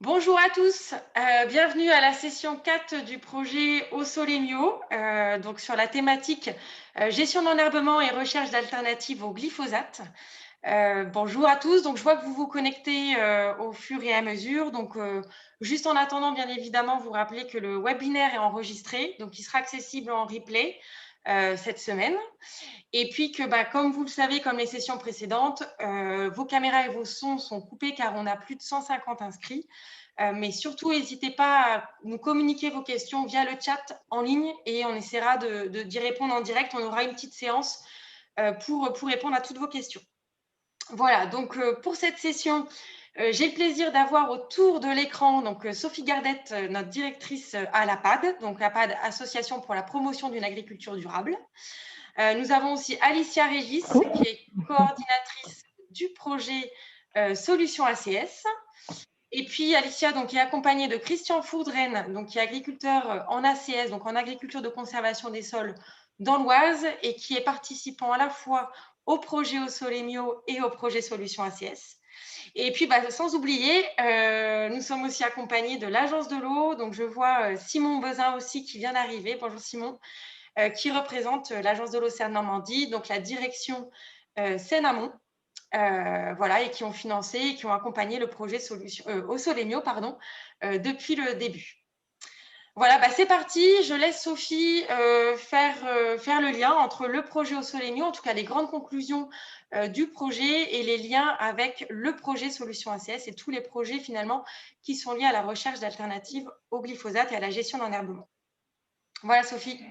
Bonjour à tous, bienvenue à la session 4 du projet Au Solémio, donc sur la thématique gestion d'enherbement et recherche d'alternatives au glyphosate. Bonjour à tous, donc je vois que vous vous connectez au fur et à mesure. Donc, juste en attendant, bien évidemment, vous rappelez que le webinaire est enregistré, donc il sera accessible en replay cette semaine. Et puis que, comme vous le savez, comme les sessions précédentes, vos caméras et vos sons sont coupés car on a plus de 150 inscrits. Mais surtout, n'hésitez pas à nous communiquer vos questions via le chat en ligne et on essaiera d'y répondre en direct. On aura une petite séance pour répondre à toutes vos questions. Voilà, donc pour cette session, j'ai le plaisir d'avoir autour de l'écran Sophie Gardette, notre directrice à l'APAD, donc l'APAD, Association pour la promotion d'une agriculture durable. Nous avons aussi Alicia Régis, qui est coordinatrice du projet Solutions ACS. Et puis Alicia, donc, est accompagnée de Christian Fourdren, donc, qui est agriculteur en ACS, donc en agriculture de conservation des sols dans l'Oise, et qui est participant à la fois au projet Au Solémio et au projet Solutions ACS. Et puis, sans oublier, nous sommes aussi accompagnés de l'Agence de l'eau. Donc, je vois Simon Bezin aussi qui vient d'arriver. Bonjour Simon, qui représente l'Agence de l'eau Seine-Normandie, donc la direction Seine-Amont. Voilà, et qui ont financé et qui ont accompagné le projet Au Solémio depuis le début. Voilà, c'est parti. Je laisse Sophie faire le lien entre le projet Au Solémio, en tout cas les grandes conclusions du projet et les liens avec le projet Solutions ACS et tous les projets finalement qui sont liés à la recherche d'alternatives au glyphosate et à la gestion d'enherbement. Voilà Sophie.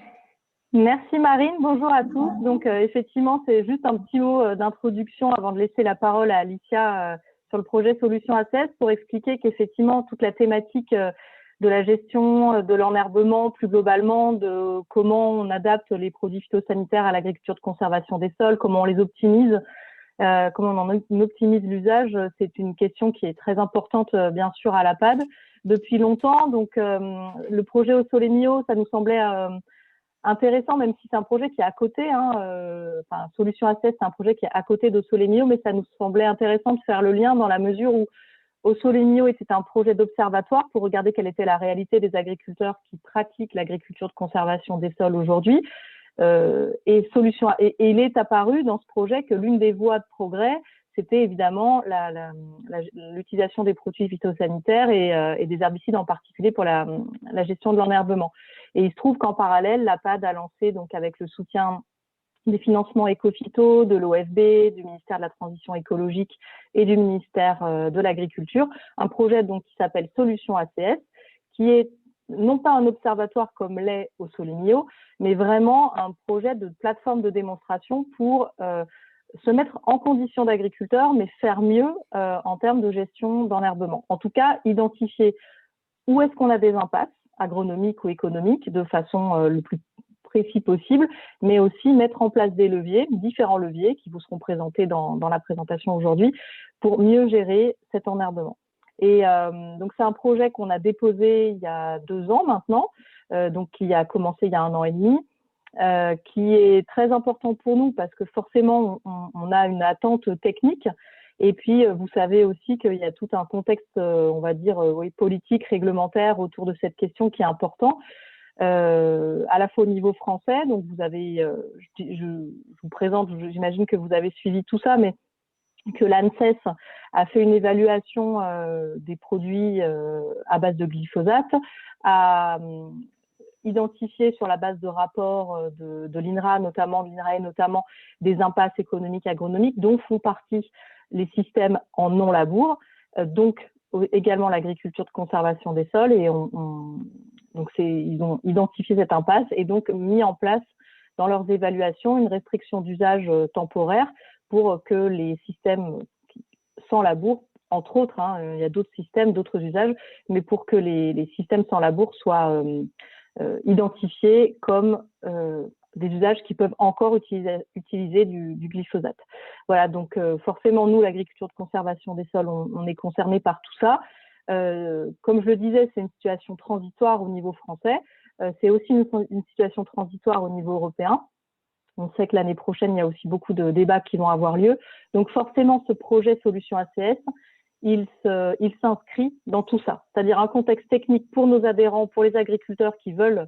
Merci Marine, bonjour à tous. Donc effectivement, c'est juste un petit mot d'introduction avant de laisser la parole à Alicia sur le projet Solutions ACS pour expliquer qu'effectivement, toute la thématique de la gestion de l'enherbement, plus globalement, de comment on adapte les produits phytosanitaires à l'agriculture de conservation des sols, comment on les optimise, comment on en optimise l'usage, c'est une question qui est très importante, bien sûr, à l'APAD depuis longtemps. Donc le projet Au Solémio, ça nous semblait intéressant, même si c'est un projet qui est à côté. Solutions ACS, c'est un projet qui est à côté d'Au Solémio, mais ça nous semblait intéressant de faire le lien dans la mesure où Au Solémio était un projet d'observatoire pour regarder quelle était la réalité des agriculteurs qui pratiquent l'agriculture de conservation des sols aujourd'hui. Et il est apparu dans ce projet que l'une des voies de progrès, c'était évidemment l'utilisation des produits phytosanitaires et des herbicides en particulier pour la gestion de l'enherbement. Et il se trouve qu'en parallèle, l'APAD a lancé, donc avec le soutien des financements éco-phyto, de l'OFB, du ministère de la Transition écologique et du ministère de l'Agriculture, un projet donc qui s'appelle Solutions ACS, qui est non pas un observatoire comme l'est Au Solémio, mais vraiment un projet de plateforme de démonstration pour se mettre en condition d'agriculteur, mais faire mieux en termes de gestion d'enherbement. En tout cas, identifier où est-ce qu'on a des impasses agronomiques ou économiques de façon le plus précis possible, mais aussi mettre en place des leviers, différents leviers qui vous seront présentés dans la présentation aujourd'hui pour mieux gérer cet enherbement. Et donc, c'est un projet qu'on a déposé il y a 2 ans maintenant, donc qui a commencé il y a 1 an et demi, qui est très important pour nous parce que forcément, on a une attente technique. Et puis, vous savez aussi qu'il y a tout un contexte, on va dire, politique, réglementaire autour de cette question qui est important, à la fois au niveau français. Donc, vous avez, je vous présente, j'imagine que vous avez suivi tout ça, mais que l'ANSES a fait une évaluation des produits à base de glyphosate, a identifié sur la base de rapports de l'INRA, notamment, des impasses économiques agronomiques dont font partie les systèmes en non-labour, donc également l'agriculture de conservation des sols. Et donc ils ont identifié cette impasse et donc mis en place dans leurs évaluations une restriction d'usage temporaire pour que les systèmes sans labour, entre autres, il y a d'autres systèmes, d'autres usages, mais pour que les systèmes sans labour soient identifiés comme des usages qui peuvent encore utiliser du glyphosate. Voilà, donc forcément, nous, l'agriculture de conservation des sols, on est concerné par tout ça. Comme je le disais, c'est une situation transitoire au niveau français. C'est aussi une situation transitoire au niveau européen. On sait que l'année prochaine, il y a aussi beaucoup de débats qui vont avoir lieu. Donc forcément, ce projet Solutions ACS, il s'inscrit dans tout ça. C'est-à-dire un contexte technique pour nos adhérents, pour les agriculteurs qui veulent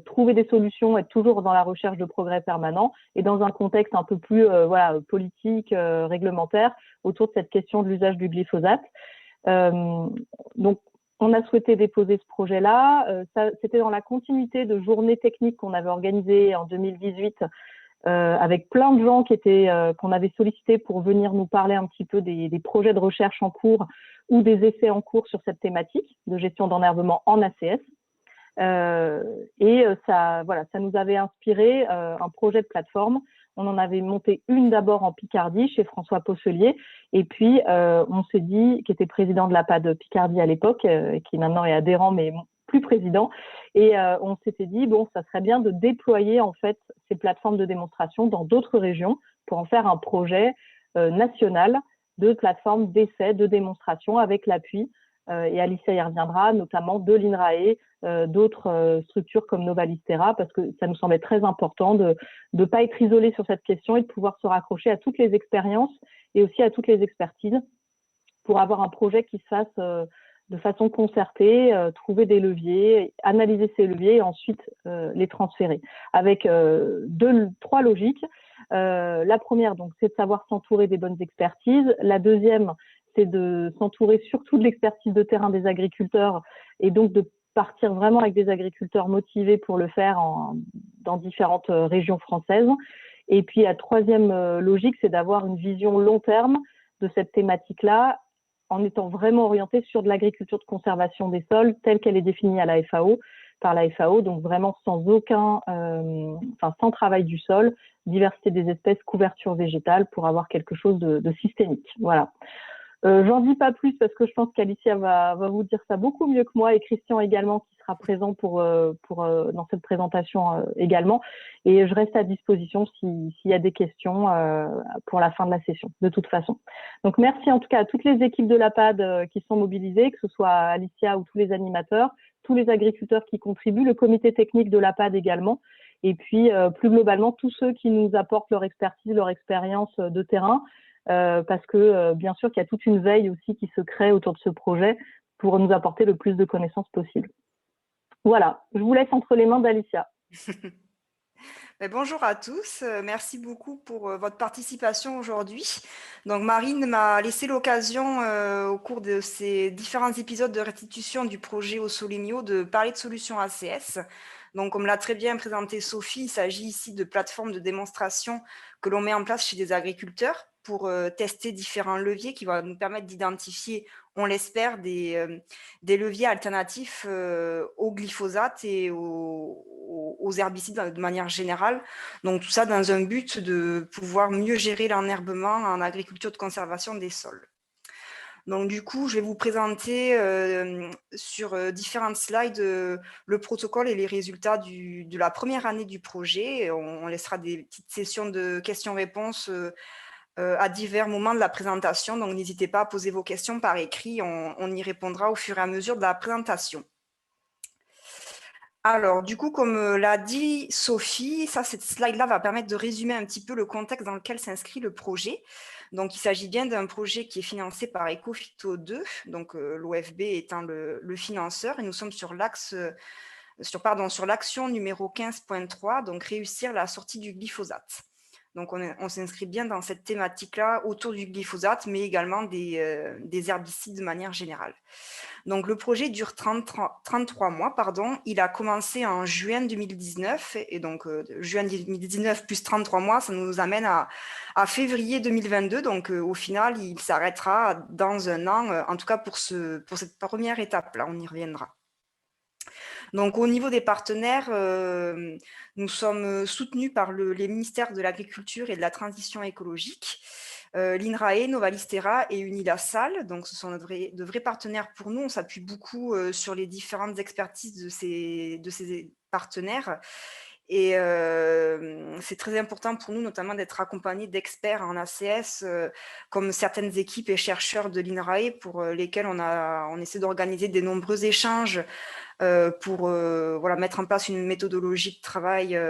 trouver des solutions, être toujours dans la recherche de progrès permanent, et dans un contexte un peu plus politique, réglementaire, autour de cette question de l'usage du glyphosate. Donc, on a souhaité déposer ce projet-là. C'était dans la continuité de journées techniques qu'on avait organisées en 2018 avec plein de gens qu'on avait sollicités pour venir nous parler un petit peu des projets de recherche en cours ou des essais en cours sur cette thématique de gestion d'enherbement en ACS. Ça nous avait inspiré un projet de plateforme. On en avait monté une d'abord en Picardie chez François Posselier, et puis on s'est dit, qui était président de l'APAD Picardie à l'époque, qui maintenant est adhérent mais plus président, et on s'était dit bon, ça serait bien de déployer en fait ces plateformes de démonstration dans d'autres régions pour en faire un projet national de plateforme d'essai, de démonstration avec l'appui. Et Alicia y reviendra, notamment de l'INRAE, d'autres structures comme Novalistera, parce que ça nous semblait très important de ne pas être isolé sur cette question et de pouvoir se raccrocher à toutes les expériences et aussi à toutes les expertises pour avoir un projet qui se fasse de façon concertée, trouver des leviers, analyser ces leviers et ensuite les transférer. Avec trois logiques. La première, donc, c'est de savoir s'entourer des bonnes expertises. La deuxième, c'est de s'entourer surtout de l'expertise de terrain des agriculteurs et donc de partir vraiment avec des agriculteurs motivés pour le faire dans différentes régions françaises. Et puis la troisième logique, c'est d'avoir une vision long terme de cette thématique-là en étant vraiment orienté sur de l'agriculture de conservation des sols telle qu'elle est définie par la FAO, donc vraiment sans travail du sol, diversité des espèces, couverture végétale pour avoir quelque chose de systémique. Voilà. J'en dis pas plus parce que je pense qu'Alicia va vous dire ça beaucoup mieux que moi, et Christian également qui sera présent dans cette présentation également. Et je reste à disposition s'il y a des questions pour la fin de la session, de toute façon. Donc merci en tout cas à toutes les équipes de l'APAD qui sont mobilisées, que ce soit Alicia ou tous les animateurs, tous les agriculteurs qui contribuent, le comité technique de l'APAD également, et puis plus globalement tous ceux qui nous apportent leur expertise, leur expérience de terrain. Parce que bien sûr qu'il y a toute une veille aussi qui se crée autour de ce projet pour nous apporter le plus de connaissances possible. Voilà, je vous laisse entre les mains d'Alicia. Bonjour à tous, merci beaucoup pour votre participation aujourd'hui. Donc Marine m'a laissé l'occasion au cours de ces différents épisodes de restitution du projet au Solémio de parler de solutions ACS. Donc comme l'a très bien présenté Sophie, il s'agit ici de plateformes de démonstration que l'on met en place chez des agriculteurs pour tester différents leviers qui vont nous permettre d'identifier, on l'espère, des leviers alternatifs au glyphosate et aux herbicides de manière générale. Donc tout ça dans un but de pouvoir mieux gérer l'enherbement en agriculture de conservation des sols. Donc du coup, je vais vous présenter sur différentes slides le protocole et les résultats de la première année du projet. On laissera des petites sessions de questions-réponses à divers moments de la présentation. Donc n'hésitez pas à poser vos questions par écrit, on y répondra au fur et à mesure de la présentation. Alors, du coup, comme l'a dit Sophie, cette slide-là va permettre de résumer un petit peu le contexte dans lequel s'inscrit le projet. Donc, il s'agit bien d'un projet qui est financé par Ecophyto 2, donc l'OFB étant le financeur, et nous sommes sur l'action numéro 15.3, donc réussir la sortie du glyphosate. Donc, on s'inscrit bien dans cette thématique-là autour du glyphosate, mais également des herbicides de manière générale. Donc, le projet dure 33 mois. Il a commencé en juin 2019. Et donc, juin 2019 plus 33 mois, ça nous amène à février 2022. Donc, au final, il s'arrêtera dans un an, en tout cas pour cette première étape-là. On y reviendra. Donc, au niveau des partenaires, nous sommes soutenus par les ministères de l'Agriculture et de la Transition écologique, l'INRAE, Novalistera et Unilassal. Donc, ce sont de vrais partenaires pour nous. On s'appuie beaucoup sur les différentes expertises de ces partenaires. Et c'est très important pour nous, notamment, d'être accompagnés d'experts en ACS, comme certaines équipes et chercheurs de l'INRAE, pour lesquels on essaie d'organiser des nombreux échanges pour mettre en place une méthodologie de travail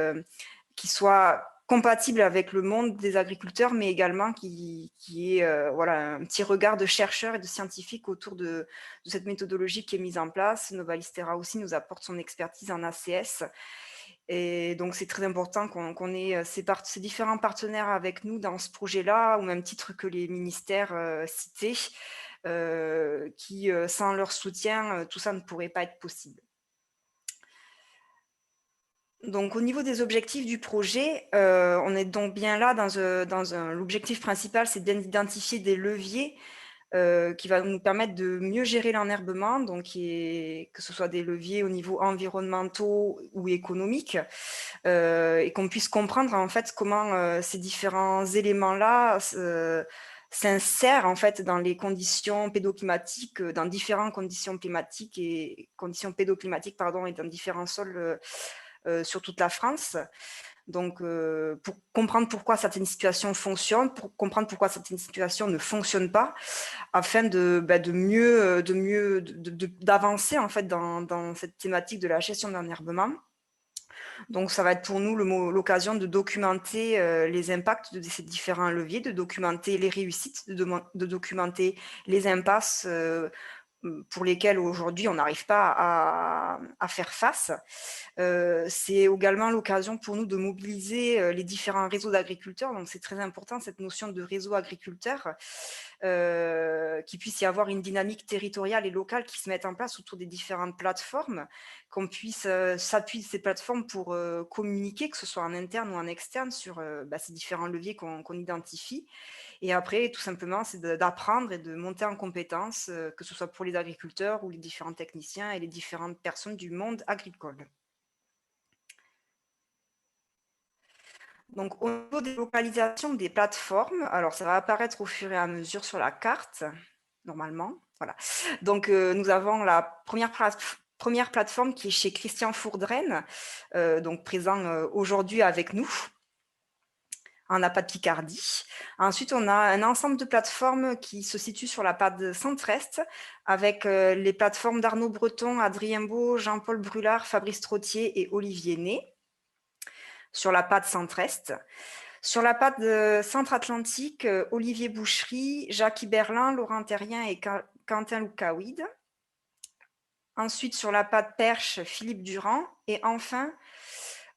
qui soit compatible avec le monde des agriculteurs, mais également qui est voilà, un petit regard de chercheurs et de scientifiques autour de cette méthodologie qui est mise en place. Novalistera aussi nous apporte son expertise en ACS. Et donc, c'est très important qu'on ait ces différents partenaires avec nous dans ce projet-là, au même titre que les ministères cités, qui, sans leur soutien, tout ça ne pourrait pas être possible. Donc, au niveau des objectifs du projet, on est donc bien là l'objectif principal, c'est d'identifier des leviers qui va nous permettre de mieux gérer l'enherbement, donc que ce soit des leviers au niveau environnementaux ou économiques, et qu'on puisse comprendre en fait comment ces différents éléments-là s'insèrent en fait dans les conditions pédoclimatiques, dans différentes conditions climatiques et conditions pédoclimatiques pardon, et dans différents sols sur toute la France. Donc, pour comprendre pourquoi certaines situations fonctionnent, pour comprendre pourquoi certaines situations ne fonctionnent pas, afin d'avancer en fait dans cette thématique de la gestion de l'enherbement. Donc, ça va être pour nous l'occasion de documenter les impacts de ces différents leviers, de documenter les réussites, de documenter les impasses pour lesquels aujourd'hui on n'arrive pas à faire face. C'est également l'occasion pour nous de mobiliser les différents réseaux d'agriculteurs. Donc c'est très important cette notion de réseau agriculteur, qu'il puisse y avoir une dynamique territoriale et locale qui se mette en place autour des différentes plateformes, qu'on puisse s'appuyer sur ces plateformes pour communiquer, que ce soit en interne ou en externe, sur ces différents leviers qu'on identifie. Et après, tout simplement, c'est d'apprendre et de monter en compétences, que ce soit pour les agriculteurs ou les différents techniciens et les différentes personnes du monde agricole. Donc, au niveau des localisations des plateformes, alors ça va apparaître au fur et à mesure sur la carte, normalement. Voilà. Donc, nous avons la première plateforme qui est chez Christian Fourdren, donc présent aujourd'hui avec nous en APAD Picardie. Ensuite, on a un ensemble de plateformes qui se situent sur la PAD Centre-Est, avec les plateformes d'Arnaud Breton, Adrien Beau, Jean-Paul Brulard, Fabrice Trottier et Olivier Ney, sur la PAD Centre-Est. Sur la PAD Centre-Atlantique, Olivier Boucherie, Jacques Berlin, Laurent Terrien et Quentin Loukaouid. Ensuite, sur la PAD Perche, Philippe Durand. Et enfin,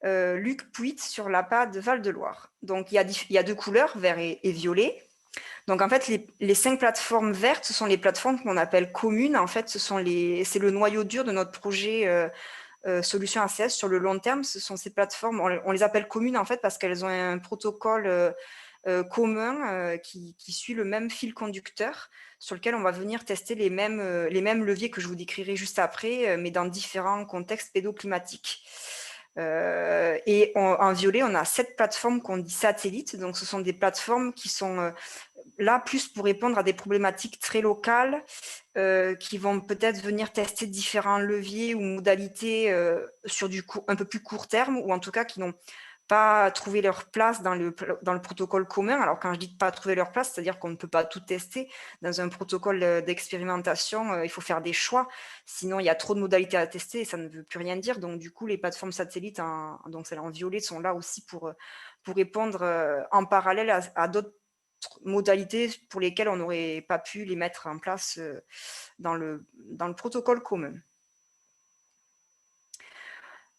Luc Pouit sur la PAD Val-de-Loire. Donc, il y a deux couleurs, vert et violet. Donc, en fait, les 5 plateformes vertes, ce sont les plateformes qu'on appelle communes. En fait, c'est le noyau dur de notre projet Solution ACS sur le long terme. Ce sont ces plateformes, on les appelle communes, en fait, parce qu'elles ont un protocole commun qui suit le même fil conducteur, sur lequel on va venir tester les mêmes leviers que je vous décrirai juste après, mais dans différents contextes pédoclimatiques. Et en violet, on a 7 plateformes qu'on dit satellites. Donc, ce sont des plateformes qui sont là plus pour répondre à des problématiques très locales, qui vont peut-être venir tester différents leviers ou modalités sur un peu plus court terme, ou en tout cas qui n'ont pas trouvé leur place dans le protocole commun. Alors, quand je dis pas trouver leur place, c'est-à-dire qu'on ne peut pas tout tester. Dans un protocole d'expérimentation, il faut faire des choix. Sinon, il y a trop de modalités à tester et ça ne veut plus rien dire. Donc, du coup, les plateformes satellites, donc celles en violet, sont là aussi pour répondre en parallèle à d'autres modalités pour lesquelles on n'aurait pas pu les mettre en place dans le protocole commun.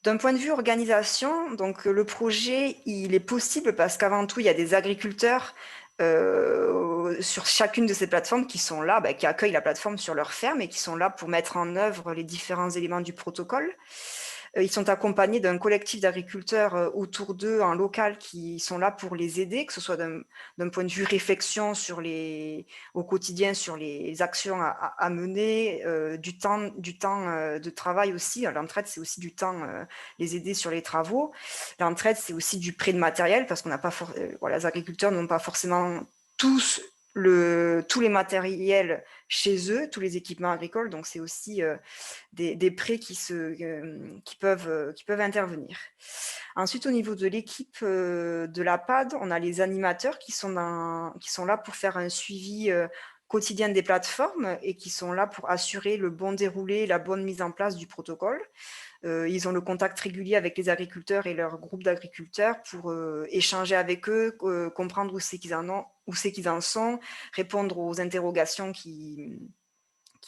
D'un point de vue organisation, donc le projet, il est possible parce qu'avant tout, il y a des agriculteurs sur chacune de ces plateformes qui sont là, qui accueillent la plateforme sur leur ferme et qui sont là pour mettre en œuvre les différents éléments du protocole. Ils sont accompagnés d'un collectif d'agriculteurs autour d'eux en local qui sont là pour les aider, que ce soit d'un point de vue réflexion au quotidien sur les actions à mener, du temps de travail aussi. L'entraide, c'est aussi du temps, les aider sur les travaux. L'entraide, c'est aussi du prêt de matériel parce qu'on n'a pas les agriculteurs n'ont pas forcément tous les matériels chez eux, tous les équipements agricoles, donc c'est aussi des prêts qui peuvent intervenir. Ensuite, au niveau de l'équipe de la PAD, on a les animateurs qui sont là pour faire un suivi quotidien des plateformes et qui sont là pour assurer le bon déroulé et la bonne mise en place du protocole. Ils ont le contact régulier avec les agriculteurs et leurs groupes d'agriculteurs pour échanger avec eux, comprendre où c'est qu'ils en sont, répondre aux interrogations qui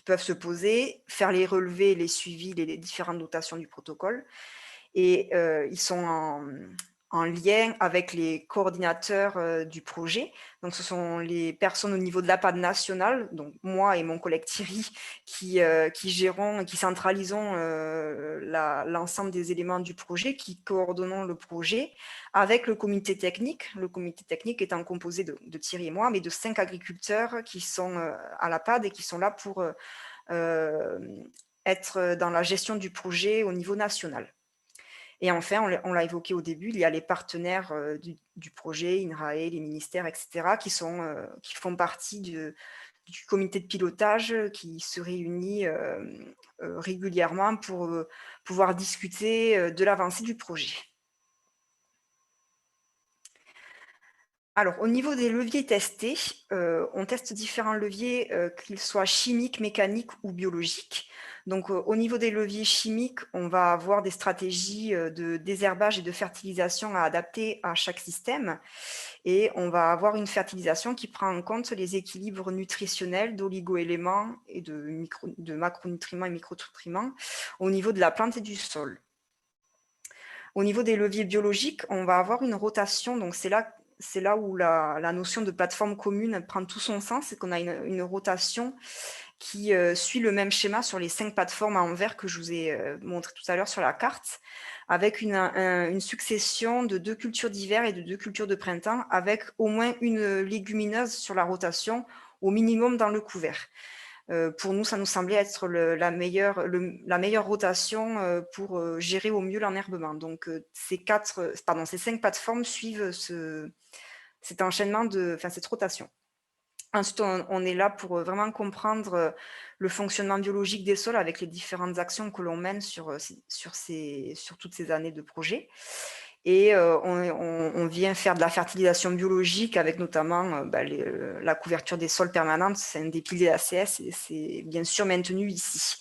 peuvent se poser, faire les relevés, les suivis, les différentes notations du protocole. Et ils sont en lien avec les coordinateurs du projet. Donc, ce sont les personnes au niveau de l'APAD national, donc moi et mon collègue Thierry, qui gérons et qui centralisons l'ensemble des éléments du projet, qui coordonnons le projet avec le comité technique. Le comité technique étant composé de Thierry et moi, mais de 5 agriculteurs qui sont à l'APAD et qui sont là pour être dans la gestion du projet au niveau national. Et enfin, on l'a évoqué au début, il y a les partenaires du projet, INRAE, les ministères, etc., qui font partie du comité de pilotage qui se réunit régulièrement pour pouvoir discuter de l'avancée du projet. Alors, au niveau des leviers testés, on teste différents leviers, qu'ils soient chimiques, mécaniques ou biologiques. Donc, au niveau des leviers chimiques, on va avoir des stratégies de désherbage et de fertilisation à adapter à chaque système. Et on va avoir une fertilisation qui prend en compte les équilibres nutritionnels d'oligo-éléments et de macronutriments et micronutriments au niveau de la plante et du sol. Au niveau des leviers biologiques, on va avoir une rotation, donc c'est là où la notion de plateforme commune prend tout son sens, c'est qu'on a une rotation qui suit le même schéma sur les 5 plateformes en vert que je vous ai montré tout à l'heure sur la carte, avec une succession de 2 cultures d'hiver et de 2 cultures de printemps, avec au moins une légumineuse sur la rotation, au minimum dans le couvert. Pour nous, ça nous semblait être la meilleure rotation pour gérer au mieux l'enherbement. Donc, ces 5 plateformes suivent cet enchaînement, cette rotation. Ensuite, on est là pour vraiment comprendre le fonctionnement biologique des sols avec les différentes actions que l'on mène sur toutes ces années de projet. Et on vient faire de la fertilisation biologique avec notamment la couverture des sols permanente. C'est un des piliers ACS et c'est bien sûr maintenu ici.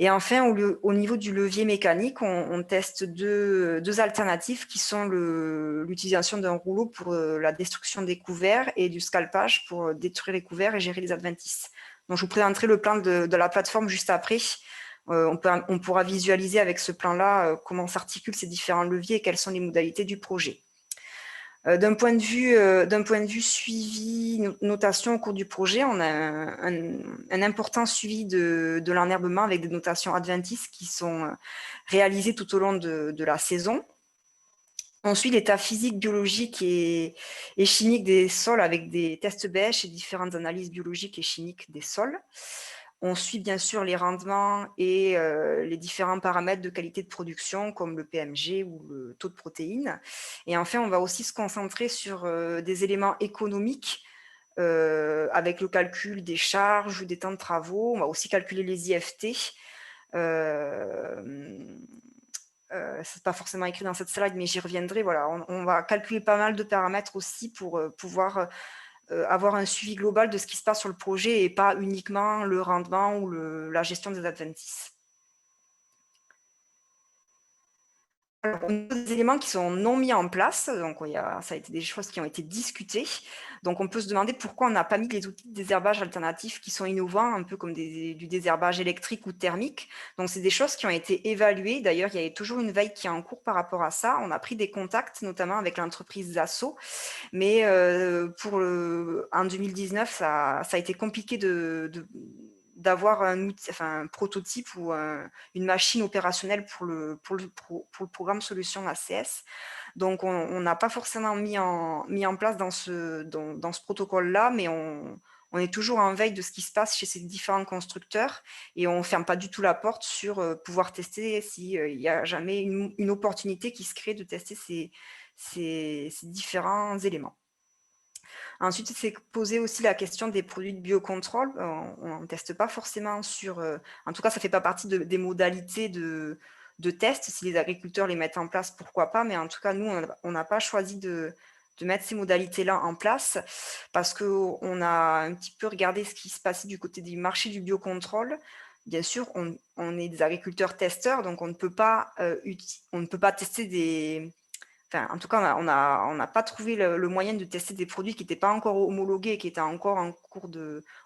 Et enfin, au niveau du levier mécanique, on teste deux alternatives qui sont l'utilisation d'un rouleau pour la destruction des couverts et du scalpage pour détruire les couverts et gérer les adventices. Donc, je vous présenterai le plan de la plateforme juste après. On pourra visualiser avec ce plan-là comment s'articulent ces différents leviers et quelles sont les modalités du projet. D'un point de vue suivi, notation au cours du projet, on a un important suivi de l'enherbement avec des notations adventices qui sont réalisées tout au long de la saison. On suit l'état physique, biologique et chimique des sols avec des tests bêches et différentes analyses biologiques et chimiques des sols. On suit bien sûr les rendements et les différents paramètres de qualité de production comme le PMG ou le taux de protéines. Et enfin, on va aussi se concentrer sur des éléments économiques avec le calcul des charges ou des temps de travaux. On va aussi calculer les IFT. C'est pas forcément écrit dans cette slide, mais j'y reviendrai. Voilà, on va calculer pas mal de paramètres aussi pour pouvoir avoir un suivi global de ce qui se passe sur le projet et pas uniquement le rendement ou la gestion des adventices. Alors, au niveau des éléments qui sont non mis en place, donc ça a été des choses qui ont été discutées. Donc, on peut se demander pourquoi on n'a pas mis les outils de désherbage alternatifs qui sont innovants, un peu comme du désherbage électrique ou thermique. Donc, c'est des choses qui ont été évaluées. D'ailleurs, il y a toujours une veille qui est en cours par rapport à ça. On a pris des contacts, notamment avec l'entreprise Zasso. Mais en 2019, ça a été compliqué d'avoir un prototype ou une machine opérationnelle pour le programme Solutions ACS. Donc, on n'a pas forcément mis en place dans ce protocole-là, mais on est toujours en veille de ce qui se passe chez ces différents constructeurs et on ne ferme pas du tout la porte sur pouvoir tester s'il y a jamais une opportunité qui se crée de tester ces différents éléments. Ensuite, c'est posé aussi la question des produits de biocontrôle. On ne teste pas forcément en tout cas, ça ne fait pas partie des modalités de test. Si les agriculteurs les mettent en place, pourquoi pas. Mais en tout cas, nous, on n'a pas choisi de mettre ces modalités-là en place, parce qu'on a un petit peu regardé ce qui se passait du côté du marché du biocontrôle. Bien sûr, on est des agriculteurs testeurs, donc on ne peut pas tester des... Enfin, en tout cas, on n'a pas trouvé le moyen de tester des produits qui n'étaient pas encore homologués et qui étaient encore en cours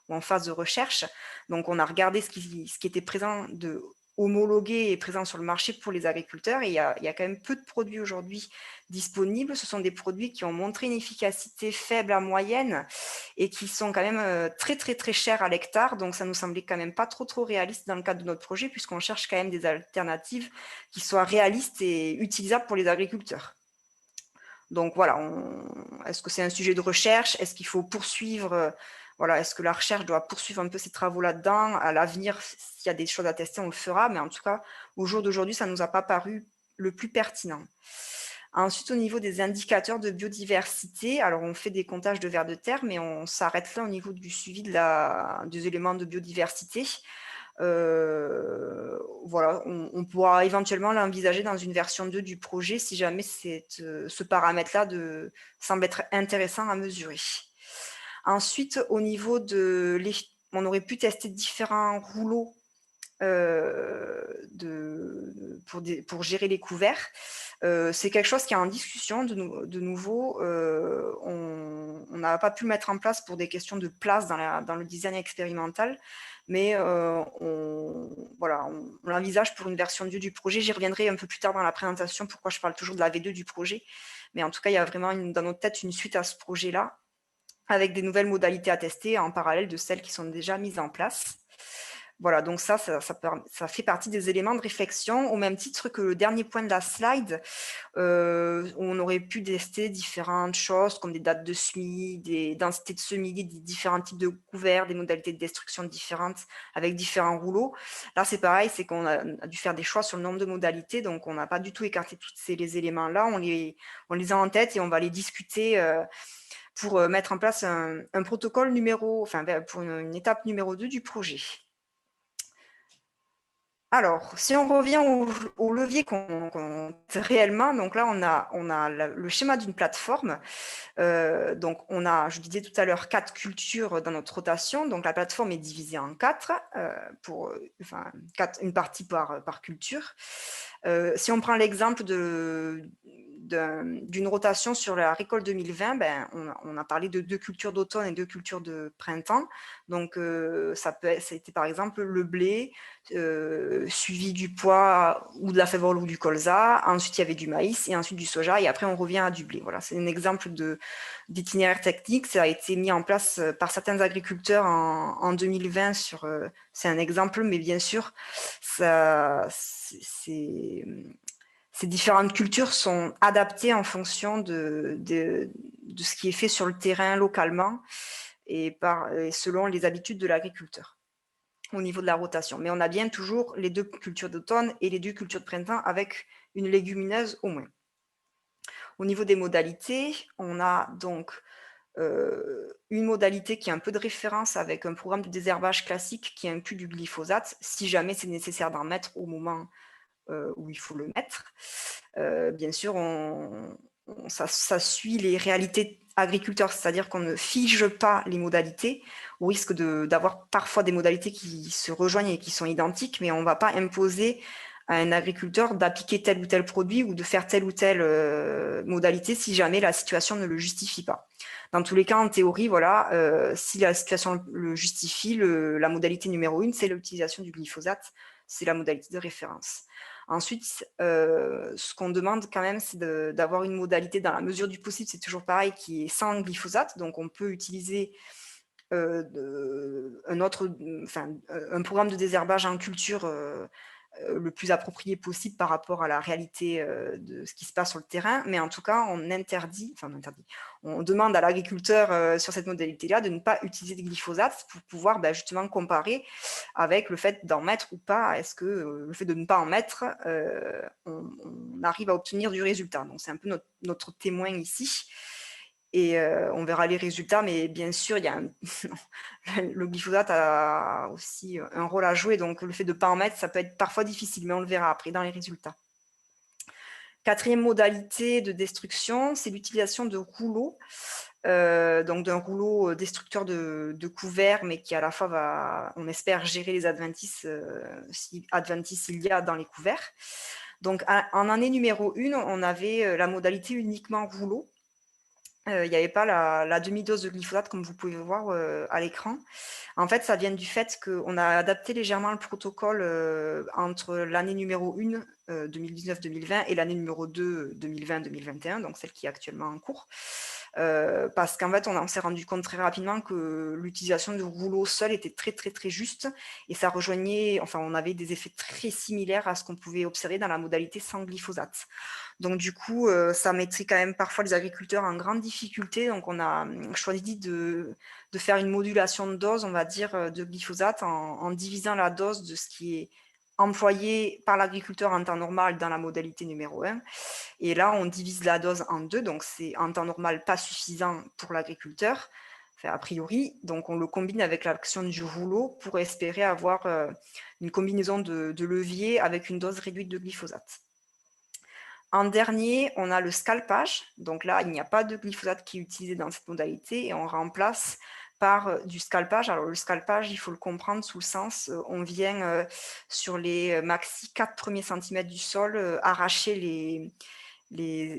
ou en phase de recherche. Donc, on a regardé ce qui était présent de homologué et présent sur le marché pour les agriculteurs. Et il y a quand même peu de produits aujourd'hui disponibles. Ce sont des produits qui ont montré une efficacité faible à moyenne et qui sont quand même très, très, très chers à l'hectare. Donc, ça nous semblait quand même pas trop réaliste dans le cadre de notre projet, puisqu'on cherche quand même des alternatives qui soient réalistes et utilisables pour les agriculteurs. Donc voilà, est-ce que c'est un sujet de recherche? Est-ce qu'il faut poursuivre? Voilà, est-ce que la recherche doit poursuivre un peu ses travaux là-dedans? À l'avenir, s'il y a des choses à tester, on le fera. Mais en tout cas, au jour d'aujourd'hui, ça ne nous a pas paru le plus pertinent. Ensuite, au niveau des indicateurs de biodiversité, alors on fait des comptages de vers de terre, mais on s'arrête là au niveau du suivi des éléments de biodiversité. Voilà, on pourra éventuellement l'envisager dans une version 2 du projet si jamais ce paramètre-là semble être intéressant à mesurer. Ensuite, au niveau on aurait pu tester différents rouleaux pour gérer les couverts. C'est quelque chose qui est en discussion de nouveau. On n'a pas pu le mettre en place pour des questions de place dans le design expérimental, mais on l'envisage pour une version 2 du projet. J'y reviendrai un peu plus tard dans la présentation, pourquoi je parle toujours de la V2 du projet. Mais en tout cas, il y a vraiment dans notre tête une suite à ce projet-là, avec des nouvelles modalités à tester en parallèle de celles qui sont déjà mises en place. Voilà, donc ça fait partie des éléments de réflexion, au même titre que le dernier point de la slide, où on aurait pu tester différentes choses, comme des dates de semis, des densités de semis, des différents types de couverts, des modalités de destruction différentes, avec différents rouleaux. Là, c'est pareil, c'est qu'on a dû faire des choix sur le nombre de modalités, donc on n'a pas du tout écarté tous les éléments-là, on les a en tête et on va les discuter pour mettre en place un protocole pour une étape numéro 2 du projet. Alors, si on revient au levier qu'on réellement, donc là, on a le schéma d'une plateforme. Donc, on a, je disais tout à l'heure, 4 cultures dans notre rotation. Donc, la plateforme est divisée en 4, une partie par culture. Si on prend l'exemple d'une rotation sur la récolte 2020, on a parlé de 2 cultures d'automne et 2 cultures de printemps. Donc, ça a été par exemple le blé, suivi du pois ou de la fève ou du colza. Ensuite, il y avait du maïs et ensuite du soja. Et après, on revient à du blé. Voilà, c'est un exemple d'itinéraire technique. Ça a été mis en place par certains agriculteurs en 2020. C'est un exemple, mais bien sûr, ces différentes cultures sont adaptées en fonction de ce qui est fait sur le terrain localement et selon les habitudes de l'agriculteur au niveau de la rotation. Mais on a bien toujours les 2 cultures d'automne et les 2 cultures de printemps avec une légumineuse au moins. Au niveau des modalités, on a donc une modalité qui est un peu de référence avec un programme de désherbage classique qui inclut du glyphosate, si jamais c'est nécessaire d'en mettre au moment où il faut le mettre. Bien sûr, ça suit les réalités agriculteurs, c'est-à-dire qu'on ne fige pas les modalités, au risque d'avoir parfois des modalités qui se rejoignent et qui sont identiques, mais on ne va pas imposer à un agriculteur d'appliquer tel ou tel produit ou de faire telle ou telle modalité si jamais la situation ne le justifie pas. Dans tous les cas, en théorie, voilà, si la situation le justifie, la modalité numéro 1, c'est l'utilisation du glyphosate, c'est la modalité de référence. Ensuite, ce qu'on demande quand même, c'est d'avoir une modalité dans la mesure du possible, c'est toujours pareil, qui est sans glyphosate. Donc, on peut utiliser un programme de désherbage en culture le plus approprié possible par rapport à la réalité de ce qui se passe sur le terrain. Mais en tout cas, on demande à l'agriculteur sur cette modalité-là de ne pas utiliser de glyphosate pour pouvoir justement comparer avec le fait d'en mettre ou pas. Est-ce que le fait de ne pas en mettre, on arrive à obtenir du résultat? Donc, c'est un peu notre témoin ici. Et on verra les résultats, mais bien sûr, le glyphosate a aussi un rôle à jouer, donc le fait de ne pas en mettre, ça peut être parfois difficile, mais on le verra après dans les résultats. Quatrième modalité de destruction, c'est l'utilisation de rouleaux, donc d'un rouleau destructeur de couverts, mais qui à la fois va, on espère, gérer les adventices, si adventices il y a dans les couverts. Donc en année numéro 1, on avait la modalité uniquement rouleau. Il n'y avait pas la demi-dose de glyphosate comme vous pouvez voir à l'écran. En fait, ça vient du fait qu'on a adapté légèrement le protocole entre l'année numéro 1, 2019-2020, et l'année numéro 2, 2020-2021, donc celle qui est actuellement en cours. Parce qu'en fait, on s'est rendu compte très rapidement que l'utilisation de rouleaux seul était très, très, très juste. Et ça rejoignait, enfin, on avait des effets très similaires à ce qu'on pouvait observer dans la modalité sans glyphosate. Donc, du coup, ça mettrait quand même parfois les agriculteurs en grande difficulté. Donc, on a choisi de faire une modulation de dose, on va dire, de glyphosate en divisant la dose de ce qui est employé par l'agriculteur en temps normal dans la modalité numéro 1. Et là, on divise la dose en 2, donc c'est en temps normal pas suffisant pour l'agriculteur, enfin, a priori. Donc, on le combine avec l'action du rouleau pour espérer avoir une combinaison de leviers avec une dose réduite de glyphosate. En dernier, on a le scalpage. Donc là, il n'y a pas de glyphosate qui est utilisé dans cette modalité et on remplace par du scalpage. Alors le scalpage, il faut le comprendre sous le sens, on vient sur les maxi 4 premiers centimètres du sol arracher les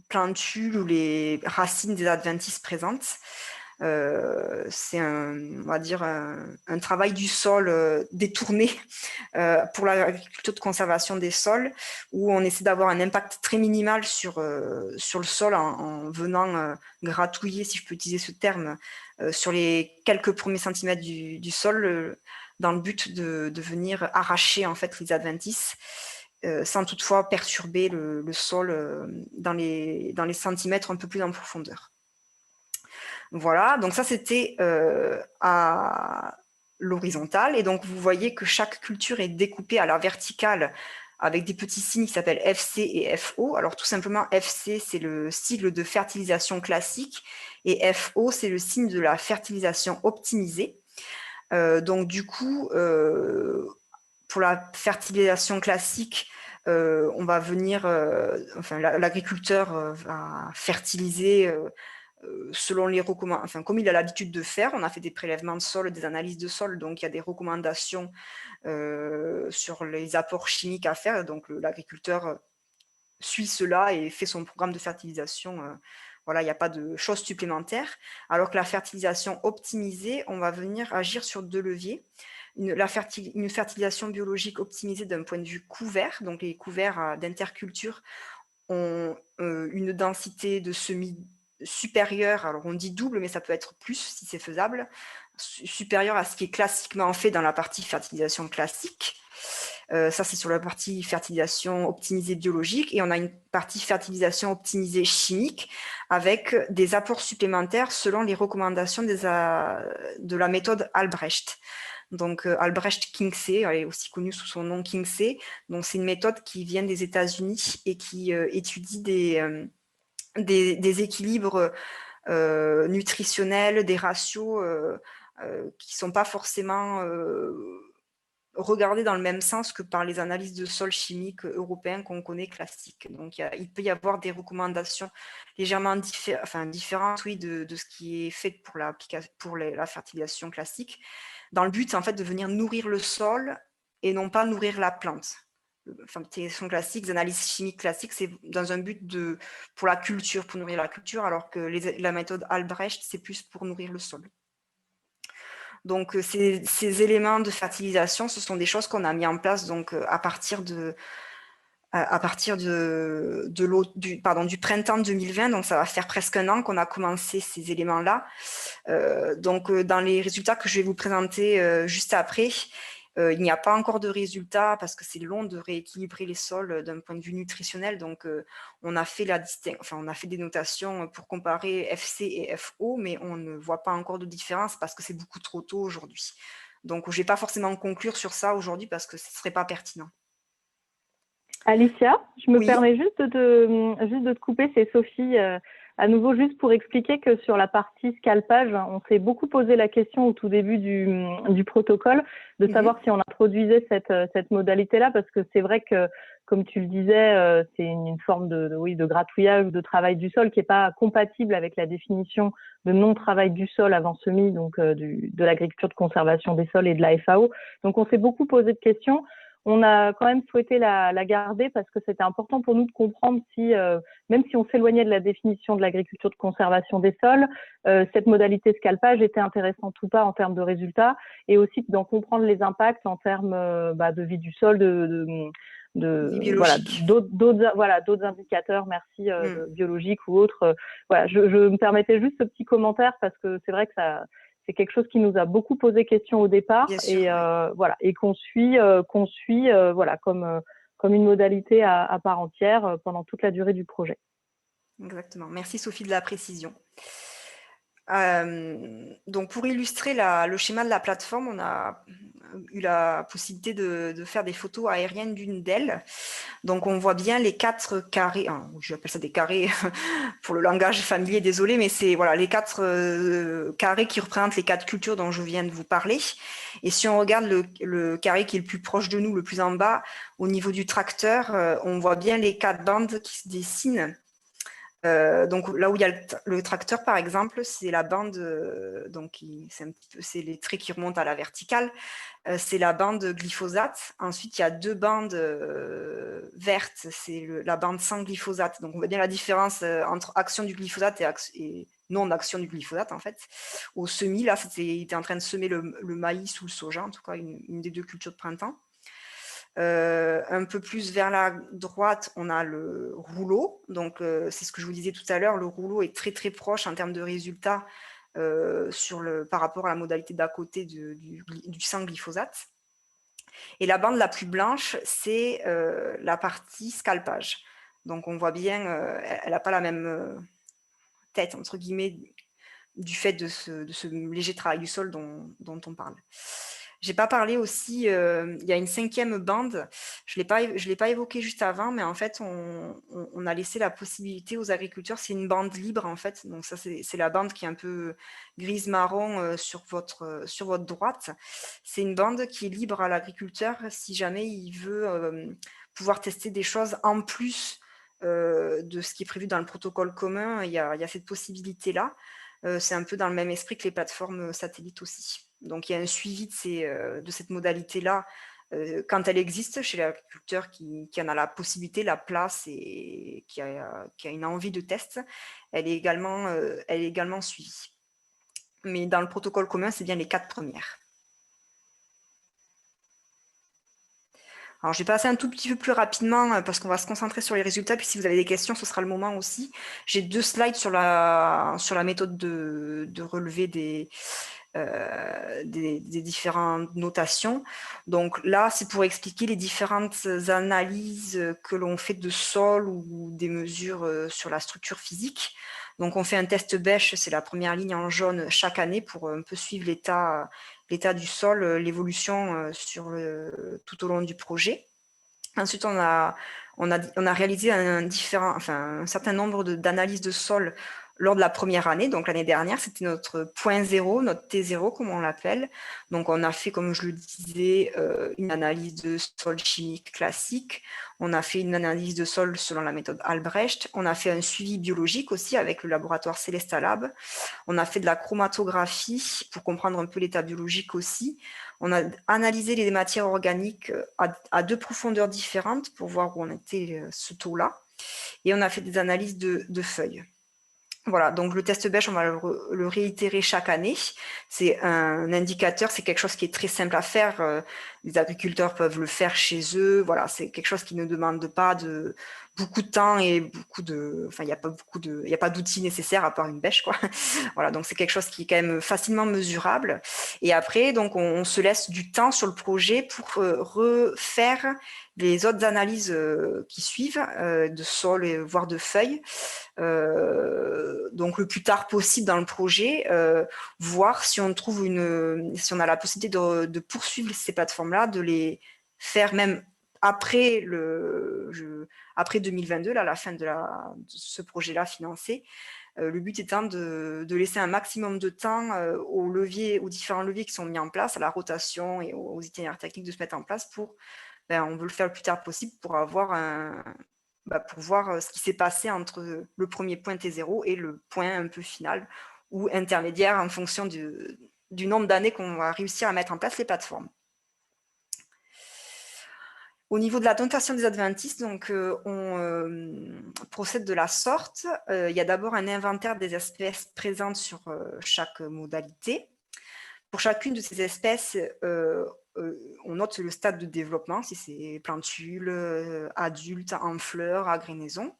plantules ou les racines des adventices présentes. C'est on va dire un travail du sol détourné pour l'agriculture de conservation des sols, où on essaie d'avoir un impact très minimal sur le sol en venant gratouiller, si je peux utiliser ce terme, sur les quelques premiers centimètres du sol, dans le but de venir arracher en fait les adventices, sans toutefois perturber le sol dans les centimètres un peu plus en profondeur. Voilà, donc ça c'était à l'horizontale, et donc vous voyez que chaque culture est découpée à la verticale avec des petits signes qui s'appellent FC et FO. Alors tout simplement, FC c'est le sigle de fertilisation classique et FO c'est le signe de la fertilisation optimisée. Donc du coup, pour la fertilisation classique, on va venir, enfin l'agriculteur va fertiliser selon les recommandations, enfin, comme il a l'habitude de faire. On a fait des prélèvements de sol, des analyses de sol, donc il y a des recommandations sur les apports chimiques à faire. Donc l'agriculteur suit cela et fait son programme de fertilisation. Voilà, il n'y a pas de choses supplémentaires. Alors que la fertilisation optimisée, on va venir agir sur 2 leviers. Une fertilisation biologique optimisée d'un point de vue couvert. Donc les couverts d'interculture ont une densité de semis supérieure, alors on dit double, mais ça peut être plus si c'est faisable, supérieure à ce qui est classiquement fait dans la partie fertilisation classique. Ça, c'est sur la partie fertilisation optimisée biologique, et on a une partie fertilisation optimisée chimique avec des apports supplémentaires selon les recommandations de la méthode Albrecht. Donc Albrecht-Kingsley, elle est aussi connue sous son nom Kingsley. Donc c'est une méthode qui vient des États-Unis et qui étudie des équilibres nutritionnels, des ratios qui ne sont pas forcément regardés dans le même sens que par les analyses de sol chimiques européens qu'on connaît classiques. Donc il peut y avoir des recommandations légèrement différentes, oui, de ce qui est fait pour la fertilisation classique, dans le but en fait de venir nourrir le sol et non pas nourrir la plante. Fertilisation classique, les analyses chimiques classiques, c'est dans un but pour la culture, pour nourrir la culture, alors que la méthode Albrecht, c'est plus pour nourrir le sol. Donc ces éléments de fertilisation, ce sont des choses qu'on a mis en place donc à partir du printemps 2020, donc ça va faire presque un an qu'on a commencé ces éléments-là. Donc dans les résultats que je vais vous présenter juste après, il n'y a pas encore de résultats parce que c'est long de rééquilibrer les sols d'un point de vue nutritionnel. Donc, on a fait des notations pour comparer FC et FO, mais on ne voit pas encore de différence parce que c'est beaucoup trop tôt aujourd'hui. Donc, je ne vais pas forcément conclure sur ça aujourd'hui parce que ce ne serait pas pertinent. Alicia, je me permets juste de te couper, c'est Sophie. À nouveau, juste pour expliquer que sur la partie scalpage, on s'est beaucoup posé la question au tout début du protocole de savoir si on introduisait cette modalité-là, parce que c'est vrai que comme tu le disais, c'est une forme de gratouillage ou de travail du sol qui n'est pas compatible avec la définition de non-travail du sol avant semis, donc de l'agriculture de conservation des sols et de la FAO. Donc, on s'est beaucoup posé de questions. On a quand même souhaité la garder parce que c'était important pour nous de comprendre si, même si on s'éloignait de la définition de l'agriculture de conservation des sols, cette modalité scalpage était intéressante ou pas en termes de résultats, et aussi d'en comprendre les impacts en termes de vie du sol, d'autres indicateurs, merci, biologiques ou autres. Voilà, je me permettais juste ce petit commentaire parce que c'est vrai que c'est quelque chose qui nous a beaucoup posé question au départ, Bien sûr, et qu'on suit comme une modalité à part entière pendant toute la durée du projet. Exactement. Merci Sophie de la précision. Donc pour illustrer le schéma de la plateforme, on a eu la possibilité de faire des photos aériennes d'une d'elles. Donc on voit bien les 4 carrés, j'appelle ça des carrés pour le langage familier, désolé, mais c'est voilà, les 4 carrés qui représentent les 4 cultures dont je viens de vous parler. Et si on regarde le carré qui est le plus proche de nous, le plus en bas, au niveau du tracteur, on voit bien les 4 bandes qui se dessinent. Donc là où il y a le tracteur, par exemple, c'est la bande, c'est les traits qui remontent à la verticale, c'est la bande glyphosate. Ensuite, il y a 2 bandes vertes, c'est la bande sans glyphosate. Donc on voit bien la différence entre action du glyphosate et non-action du glyphosate, en fait. Au semis, là, il était en train de semer le maïs ou le soja, en tout cas une des 2 cultures de printemps. Un peu plus vers la droite, on a le rouleau. Donc, c'est ce que je vous disais tout à l'heure. Le rouleau est très, très proche en termes de résultats par rapport à la modalité d'à côté du sans glyphosate. Et la bande la plus blanche, c'est la partie scalpage. Donc, on voit bien, elle n'a pas la même tête, entre guillemets, du fait de ce léger travail du sol dont on parle. J'ai pas parlé aussi, il y a une 5e bande, je l'ai pas évoqué juste avant, mais en fait, on a laissé la possibilité aux agriculteurs, c'est une bande libre en fait, donc ça c'est la bande qui est un peu grise-marron sur votre droite. C'est une bande qui est libre à l'agriculteur si jamais il veut pouvoir tester des choses en plus de ce qui est prévu dans le protocole commun, il y a cette possibilité-là. C'est un peu dans le même esprit que les plateformes satellites aussi. Donc, il y a un suivi de cette modalité-là quand elle existe chez l'agriculteur qui en a la possibilité, la place et qui a une envie de test. Elle est également suivie. Mais dans le protocole commun, c'est bien les 4 premières. Alors, je vais passer un tout petit peu plus rapidement parce qu'on va se concentrer sur les résultats. Puis si vous avez des questions, ce sera le moment aussi. J'ai 2 slides sur la méthode de relevé des différentes notations. Donc là, c'est pour expliquer les différentes analyses que l'on fait de sol ou des mesures sur la structure physique. Donc on fait un test bêche, c'est la première ligne en jaune chaque année pour un peu suivre l'état du sol, l'évolution tout au long du projet. Ensuite, on a réalisé un certain nombre d'analyses de sol lors de la première année. Donc l'année dernière, c'était notre point zéro, notre T0 comme on l'appelle. Donc on a fait, comme je le disais, une analyse de sol chimique classique. On a fait une analyse de sol selon la méthode Albrecht. On a fait un suivi biologique aussi avec le laboratoire Celesta Lab. On a fait de la chromatographie pour comprendre un peu l'état biologique aussi. On a analysé les matières organiques à 2 profondeurs différentes pour voir où on était ce taux-là. Et on a fait des analyses de feuilles. Voilà, donc le test bêche, on va le réitérer chaque année. C'est un indicateur, c'est quelque chose qui est très simple à faire. Les agriculteurs peuvent le faire chez eux. Voilà, c'est quelque chose qui ne demande pas beaucoup de temps et il n'y a pas d'outils nécessaires à part une bêche, quoi. Voilà, donc c'est quelque chose qui est quand même facilement mesurable. Et après, donc on se laisse du temps sur le projet pour refaire les autres analyses qui suivent de sol et voire de feuilles. Donc le plus tard possible dans le projet, voir si on a la possibilité de poursuivre ces plateformes-là, de les faire même après 2022, là, la fin de ce projet-là financé. Le but étant de laisser un maximum de temps aux différents leviers qui sont mis en place, à la rotation et aux itinéraires techniques de se mettre en place pour on veut le faire le plus tard possible pour pour voir ce qui s'est passé entre le premier point T0 et le point un peu final ou intermédiaire en fonction du nombre d'années qu'on va réussir à mettre en place les plateformes. Au niveau de la notation des adventistes, donc, on procède de la sorte. Il y a d'abord un inventaire des espèces présentes sur chaque modalité. Pour chacune de ces espèces, on note le stade de développement, si c'est plantule, adulte, en fleurs, agrénaison.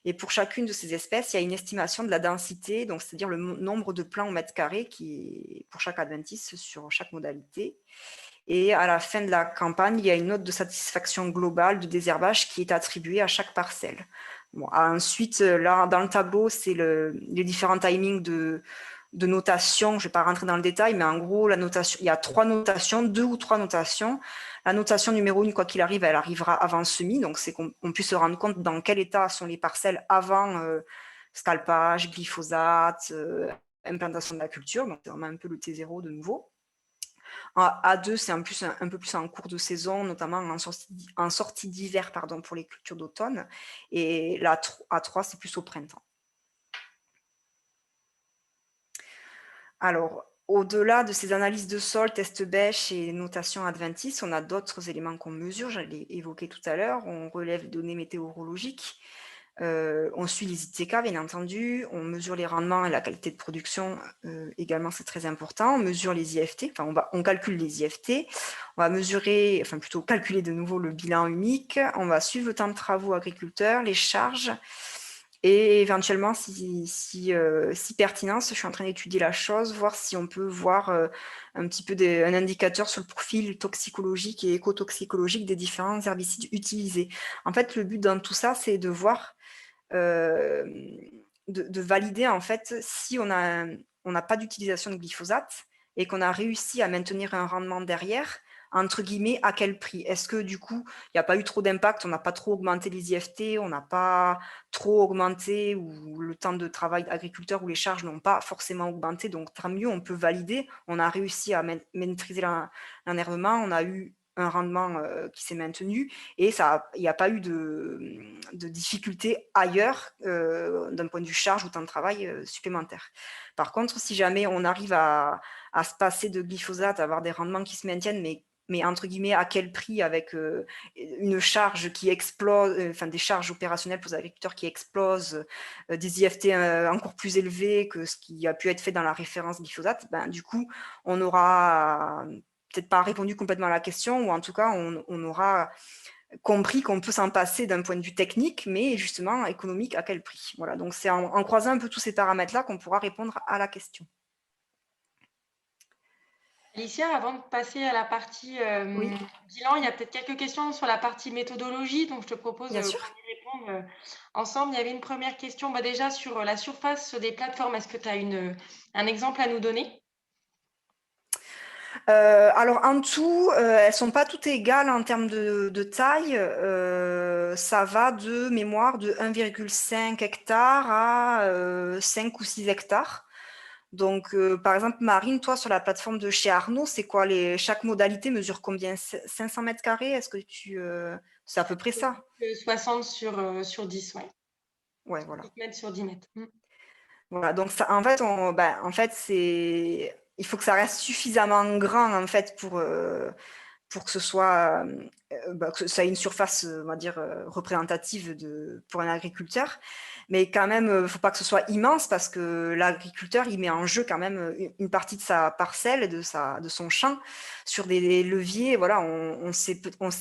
Et pour chacune de ces espèces, il y a une estimation de la densité, donc c'est-à-dire le nombre de plants au mètre carré qui est pour chaque adventice sur chaque modalité. Et à la fin de la campagne, il y a une note de satisfaction globale de désherbage qui est attribuée à chaque parcelle. Bon, ensuite, là, dans le tableau, c'est les différents timings de notation. Je ne vais pas rentrer dans le détail, mais en gros, la notation, il y a 3 notations, 2 ou 3 notations. La notation numéro 1, quoi qu'il arrive, elle arrivera avant semis. Donc, c'est qu'on puisse se rendre compte dans quel état sont les parcelles avant scalpage, glyphosate, implantation de la culture. Donc, c'est vraiment un peu le T0 de nouveau. A2, c'est un peu plus en cours de saison, notamment en sortie d'hiver pour les cultures d'automne. Et la A3, c'est plus au printemps. Alors, au-delà de ces analyses de sol, tests bêche et notation adventice, on a d'autres éléments qu'on mesure, j'allais évoquer tout à l'heure. On relève les données météorologiques. On suit les ITK, bien entendu, on mesure les rendements et la qualité de production, également c'est très important. On mesure les IFT, on calcule les IFT, on va mesurer, plutôt calculer de nouveau le bilan unique, on va suivre le temps de travaux agriculteurs, les charges, et éventuellement, si pertinent, je suis en train d'étudier la chose, voir si on peut voir un petit peu un indicateur sur le profil toxicologique et écotoxicologique des différents herbicides utilisés. En fait, le but dans tout ça, c'est de voir de valider en fait si on n'a pas d'utilisation de glyphosate et qu'on a réussi à maintenir un rendement derrière, entre guillemets, à quel prix? Est-ce que du coup, il n'y a pas eu trop d'impact, on n'a pas trop augmenté les IFT, on n'a pas trop augmenté ou le temps de travail d'agriculteur ou les charges n'ont pas forcément augmenté, donc tant mieux, on peut valider, on a réussi à maîtriser l'enherbement, on a eu un rendement qui s'est maintenu et il n'y a pas eu de difficultés ailleurs d'un point de vue charge ou temps de travail supplémentaire. Par contre, si jamais on arrive à se passer de glyphosate, à avoir des rendements qui se maintiennent, mais entre guillemets, à quel prix, avec une charge qui explose, des charges opérationnelles pour les agriculteurs qui explosent, des IFT encore plus élevés que ce qui a pu être fait dans la référence glyphosate, du coup, on aura peut-être pas répondu complètement à la question, ou en tout cas, on aura compris qu'on peut s'en passer d'un point de vue technique, mais justement économique, à quel prix. Voilà, donc c'est en croisant un peu tous ces paramètres-là qu'on pourra répondre à la question. Alicia, avant de passer à la partie Oui. bilan, il y a peut-être quelques questions sur la partie méthodologie, donc je te propose Bien qu'on sûr. y réponde ensemble. Il y avait une première question déjà sur la surface des plateformes. Est-ce que tu as un exemple à nous donner? Alors en tout, elles sont pas toutes égales en termes de taille. Ça va de mémoire de 1,5 hectare à 5 ou 6 hectares. Donc, par exemple, Marine, toi, sur la plateforme de chez Arnaud, c'est quoi chaque modalité mesure combien? 500 mètres carrés? Est-ce que c'est à peu près ça? 60 sur 10, ouais. Ouais, voilà. 10 mètres sur 10 mètres. Voilà, donc ça, en fait, il faut que ça reste suffisamment grand en fait pour que ce soit que ça ait une surface, on va dire, représentative pour un agriculteur. Mais quand même, il ne faut pas que ce soit immense parce que l'agriculteur, il met en jeu quand même une partie de sa parcelle, de son champ sur des leviers. Voilà, on sait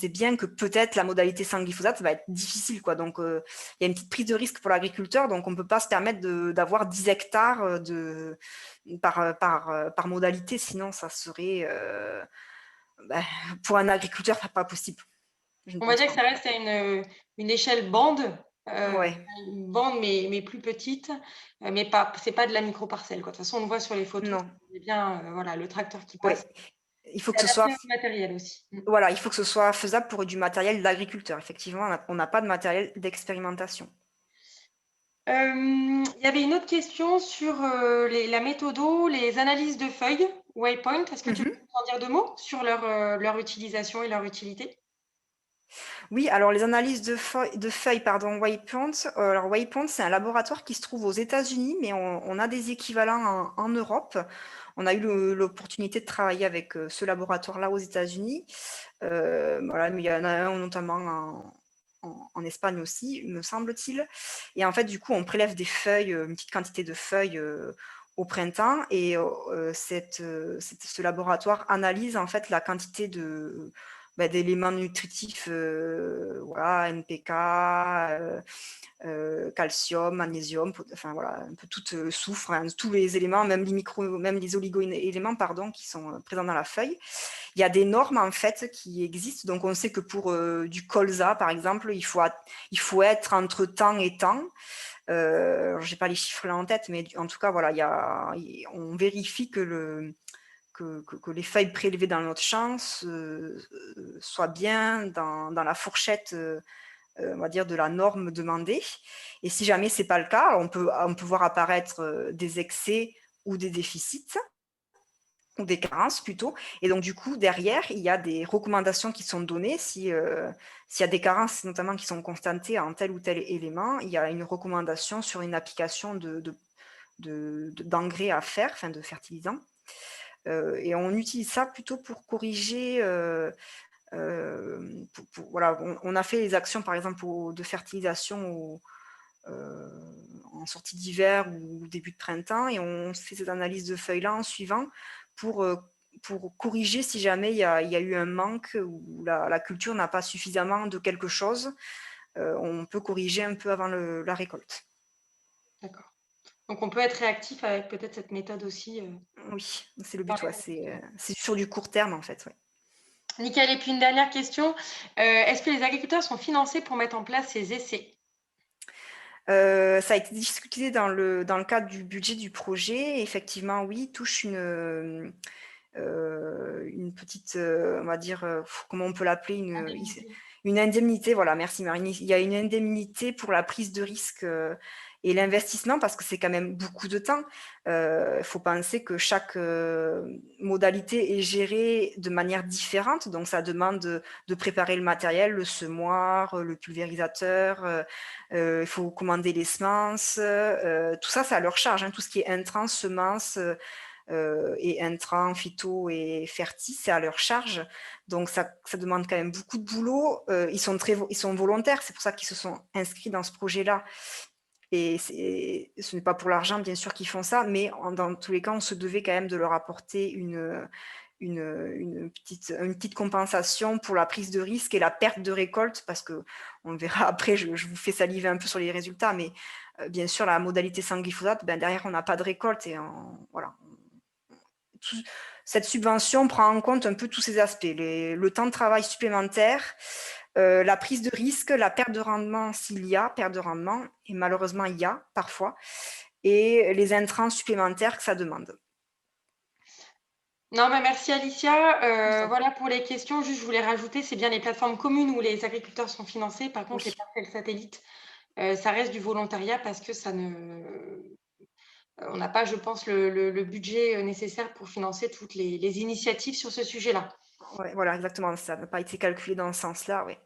bien que peut-être la modalité sans glyphosate va être difficile, quoi. Donc, il y a une petite prise de risque pour l'agriculteur. Donc, on ne peut pas se permettre d'avoir 10 hectares par modalité. Sinon, ça serait... pour un agriculteur, c'est pas possible. On va dire que ça reste à une échelle bande, Ouais. une bande mais plus petite, mais c'est pas de la micro-parcelle, quoi. De toute façon, on le voit sur les photos, Non. c'est bien voilà, le tracteur qui Ouais. passe. Il faut C'est que ce soit... adapté au matériel aussi. Voilà, il faut que ce soit faisable pour du matériel d'agriculteur. Effectivement, on n'a pas de matériel d'expérimentation. Il y avait une autre question sur la méthodo, les analyses de feuilles, Waypoint. Est-ce que tu peux nous en dire 2 mots sur leur utilisation et leur utilité? Oui, alors les analyses de feuilles, pardon, Waypoint. Alors Waypoint, c'est un laboratoire qui se trouve aux États-Unis, mais on a des équivalents en Europe. On a eu l'opportunité de travailler avec ce laboratoire-là aux États-Unis. Voilà, mais il y en a un notamment en Espagne aussi, me semble-t-il. Et en fait, du coup, on prélève des feuilles, une petite quantité de feuilles au printemps, et ce laboratoire analyse en fait la quantité d'éléments nutritifs, voilà, NPK, calcium, magnésium, enfin voilà, un peu tout soufre, hein, tous les éléments, même les oligo-éléments, pardon, qui sont présents dans la feuille. Il y a des normes en fait qui existent. Donc on sait que pour du colza, par exemple, il faut être entre temps et temps. Je n'ai pas les chiffres là en tête, mais en tout cas, voilà, on vérifie que les feuilles prélevées dans notre champ soient bien dans la fourchette, on va dire, de la norme demandée. Et si jamais ce n'est pas le cas, on peut voir apparaître des excès ou des déficits, ou des carences plutôt. Et donc, du coup, derrière, il y a des recommandations qui sont données. S'il y a des carences, notamment qui sont constatées en tel ou tel élément, il y a une recommandation sur une application d'engrais à faire, enfin de fertilisants. Et on utilise ça plutôt pour corriger. Voilà, on a fait les actions, par exemple, de fertilisation en sortie d'hiver ou début de printemps, et on fait cette analyse de feuilles-là en suivant pour corriger si jamais il y a eu un manque ou la culture n'a pas suffisamment de quelque chose. On peut corriger un peu avant la récolte. D'accord. Donc, on peut être réactif avec peut-être cette méthode aussi. Oui, c'est le but, ouais, c'est sur du court terme en fait. Ouais. Nickel. Et puis une dernière question. Est-ce que les agriculteurs sont financés pour mettre en place ces essais? Ça a été discuté dans le cadre du budget du projet. Effectivement, oui, touche une petite, on va dire, comment on peut l'appeler, une indemnité. Voilà, merci Marine. Il y a une indemnité pour la prise de risque et l'investissement, parce que c'est quand même beaucoup de temps. Il faut penser que chaque modalité est gérée de manière différente, donc ça demande de préparer le matériel, le semoir, le pulvérisateur, il faut commander les semences, tout ça, c'est à leur charge, hein, tout ce qui est intrants, semences, et intrants, phyto et fertis, c'est à leur charge. Donc ça demande quand même beaucoup de boulot. Ils sont volontaires, c'est pour ça qu'ils se sont inscrits dans ce projet-là. Et ce n'est pas pour l'argent, bien sûr, qu'ils font ça, mais dans tous les cas, on se devait quand même de leur apporter une petite compensation pour la prise de risque et la perte de récolte, parce que on le verra après, je vous fais saliver un peu sur les résultats, mais bien sûr, la modalité sans glyphosate, derrière, on n'a pas de récolte, et voilà. Cette subvention prend en compte un peu tous ces aspects, le temps de travail supplémentaire, la prise de risque, la perte de rendement s'il y a perte de rendement, et malheureusement il y a parfois, et les intrants supplémentaires que ça demande. Non, mais merci Alicia. Voilà pour les questions. Juste, je voulais rajouter, c'est bien les plateformes communes où les agriculteurs sont financés. Par contre, les parcelles satellites, ça reste du volontariat parce que on n'a pas, je pense, le budget nécessaire pour financer toutes les initiatives sur ce sujet-là. Ouais, voilà, exactement, ça n'a pas été calculé dans ce sens-là. Ouais.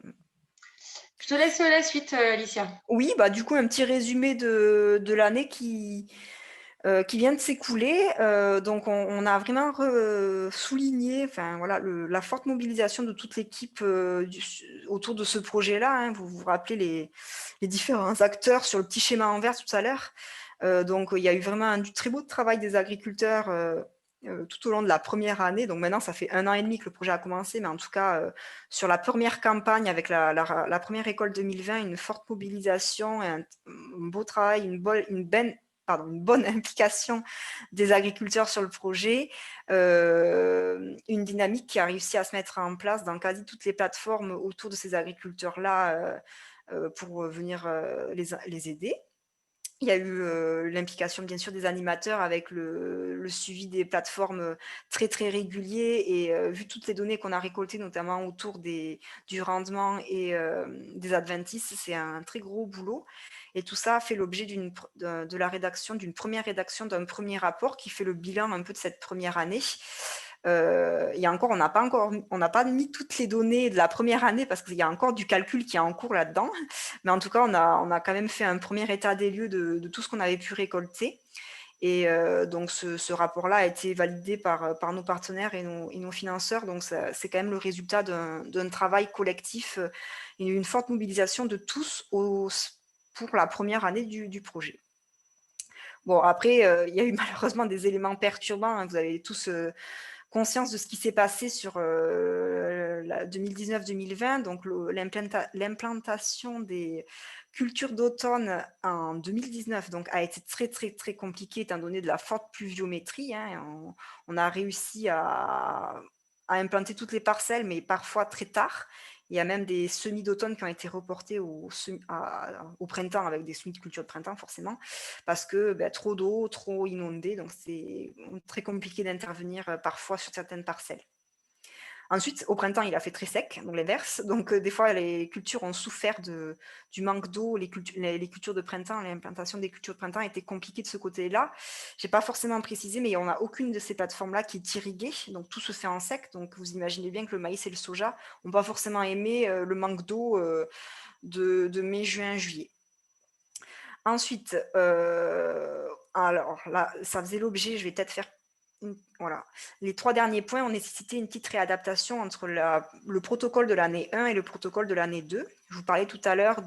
Je te laisse la suite, Alicia. Oui, du coup, un petit résumé de l'année qui vient de s'écouler. Donc, on a vraiment souligné, voilà, la forte mobilisation de toute l'équipe autour de ce projet-là. Hein. Vous vous rappelez les différents acteurs sur le petit schéma en vert tout à l'heure. Donc, il y a eu vraiment du très beau travail des agriculteurs tout au long de la première année. Donc, maintenant, ça fait 1 an et demi que le projet a commencé, mais en tout cas, sur la première campagne avec la première récolte 2020, une forte mobilisation, un beau travail, une bonne implication des agriculteurs sur le projet, une dynamique qui a réussi à se mettre en place dans quasi toutes les plateformes autour de ces agriculteurs-là pour venir les aider. Il y a eu l'implication, bien sûr, des animateurs avec le suivi des plateformes très, très régulier. Et vu toutes les données qu'on a récoltées, notamment autour du rendement et des adventices, c'est un très gros boulot. Et tout ça fait l'objet de la rédaction, d'une première rédaction d'un premier rapport qui fait le bilan un peu de cette première année. Il y a encore, on n'a pas mis toutes les données de la première année parce qu'il y a encore du calcul qui est en cours là-dedans. Mais en tout cas, on a quand même fait un premier état des lieux de tout ce qu'on avait pu récolter. Et donc, ce rapport-là a été validé par nos partenaires et nos financeurs. Donc, c'est quand même le résultat d'un travail collectif et une forte mobilisation de tous pour la première année du projet. Bon, après, il y a eu malheureusement des éléments perturbants. Hein. Vous avez tous conscience de ce qui s'est passé sur 2019-2020, donc l'implantation des cultures d'automne en 2019 donc, a été très, très, très compliquée étant donné de la forte pluviométrie. Hein. On a réussi à implanter toutes les parcelles, mais parfois très tard. Il y a même des semis d'automne qui ont été reportés au printemps avec des semis de culture de printemps forcément, parce que trop d'eau, trop inondé, donc c'est très compliqué d'intervenir parfois sur certaines parcelles. Ensuite, au printemps, il a fait très sec, donc l'inverse. Donc, des fois, les cultures ont souffert du manque d'eau. Les cultures de printemps, l'implantation des cultures de printemps était compliquée de ce côté-là. Je n'ai pas forcément précisé, mais on n'a aucune de ces plateformes-là qui est irriguée. Donc, tout se fait en sec. Donc, vous imaginez bien que le maïs et le soja n'ont pas forcément aimé le manque d'eau de mai, juin, juillet. Ensuite, alors là, ça faisait l'objet, je vais peut-être faire voilà. Les 3 derniers points ont nécessité une petite réadaptation entre le protocole de l'année 1 et le protocole de l'année 2. Je vous parlais tout à l'heure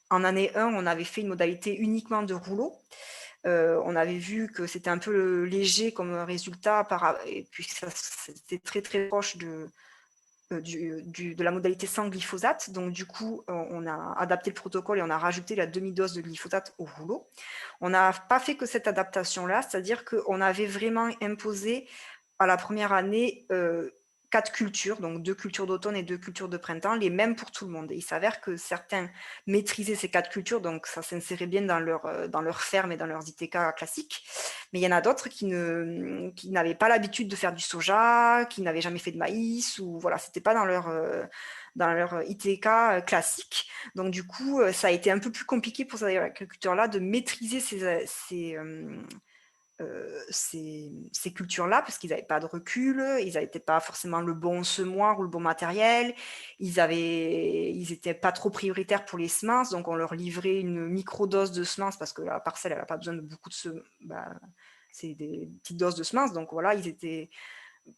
en année 1, on avait fait une modalité uniquement de rouleau. On avait vu que c'était un peu léger comme résultat, et puis c'était très très proche de la modalité sans glyphosate. Donc, du coup, on a adapté le protocole et on a rajouté la demi-dose de glyphosate au rouleau. On n'a pas fait que cette adaptation-là, c'est-à-dire qu'on avait vraiment imposé à la première année 4 cultures, donc 2 cultures d'automne et 2 cultures de printemps, les mêmes pour tout le monde. Et il s'avère que certains maîtrisaient ces 4 cultures, donc ça s'insérait bien dans leur ferme et dans leurs ITK classiques. Mais il y en a d'autres qui n'avaient pas l'habitude de faire du soja, qui n'avaient jamais fait de maïs, ou voilà, c'était pas dans leur ITK classique. Donc du coup, ça a été un peu plus compliqué pour ces agriculteurs-là de maîtriser ces cultures-là, parce qu'ils n'avaient pas de recul, ils n'avaient pas forcément le bon semoir ou le bon matériel, ils n'étaient pas trop prioritaires pour les semences, donc on leur livrait une micro-dose de semences, parce que la parcelle, elle n'a pas besoin de beaucoup de semences, c'est des petites doses de semences, donc voilà, ils étaient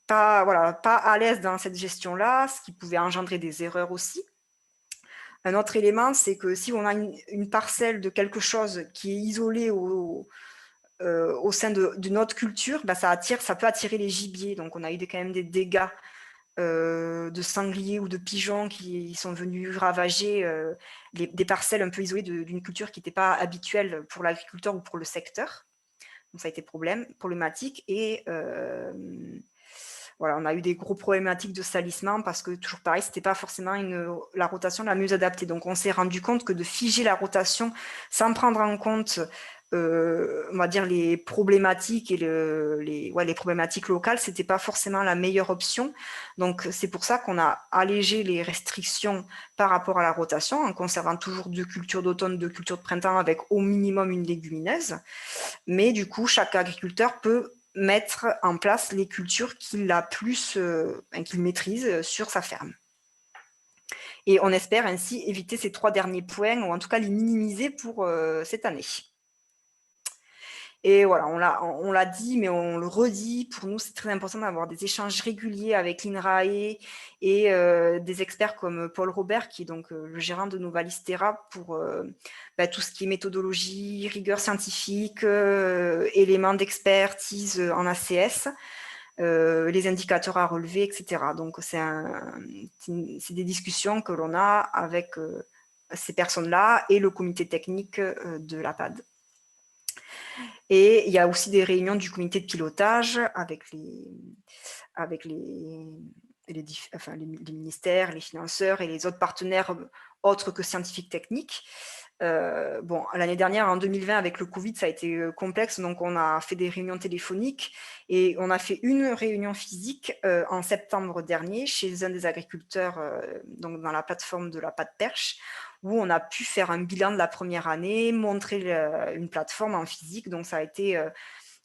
pas à l'aise dans cette gestion-là, ce qui pouvait engendrer des erreurs aussi. Un autre élément, c'est que si on a une parcelle de quelque chose qui est isolée au sein d'une autre culture, ça peut attirer les gibiers. Donc, on a eu quand même des dégâts de sangliers ou de pigeons qui sont venus ravager des parcelles un peu isolées d'une culture qui n'était pas habituelle pour l'agriculteur ou pour le secteur. Donc, ça a été problématique. Et voilà, on a eu des gros problématiques de salissement parce que, toujours pareil, ce n'était pas forcément la rotation la mieux adaptée. Donc, on s'est rendu compte que de figer la rotation sans prendre en compte on va dire les problématiques et les problématiques locales, c'était pas forcément la meilleure option. Donc c'est pour ça qu'on a allégé les restrictions par rapport à la rotation en conservant toujours 2 cultures d'automne, 2 cultures de printemps avec au minimum une légumineuse. Mais du coup, chaque agriculteur peut mettre en place les cultures qu'il maîtrise sur sa ferme. Et on espère ainsi éviter ces 3 derniers points, ou en tout cas les minimiser pour cette année. Et voilà, on l'a dit, mais on le redit, pour nous, c'est très important d'avoir des échanges réguliers avec l'INRAE et des experts comme Paul Robert, qui est donc le gérant de Novalistera, pour tout ce qui est méthodologie, rigueur scientifique, éléments d'expertise en ACS, les indicateurs à relever, etc. Donc, c'est des discussions que l'on a avec ces personnes-là et le comité technique de la PAD. Et il y a aussi des réunions du comité de pilotage avec les ministères, les financeurs et les autres partenaires autres que scientifiques techniques. L'année dernière, en 2020, avec le Covid, ça a été complexe, donc on a fait des réunions téléphoniques et on a fait une réunion physique en septembre dernier chez un des agriculteurs, donc dans la plateforme de la PAD Perche, où on a pu faire un bilan de la première année, montrer une plateforme en physique. Donc, ça a été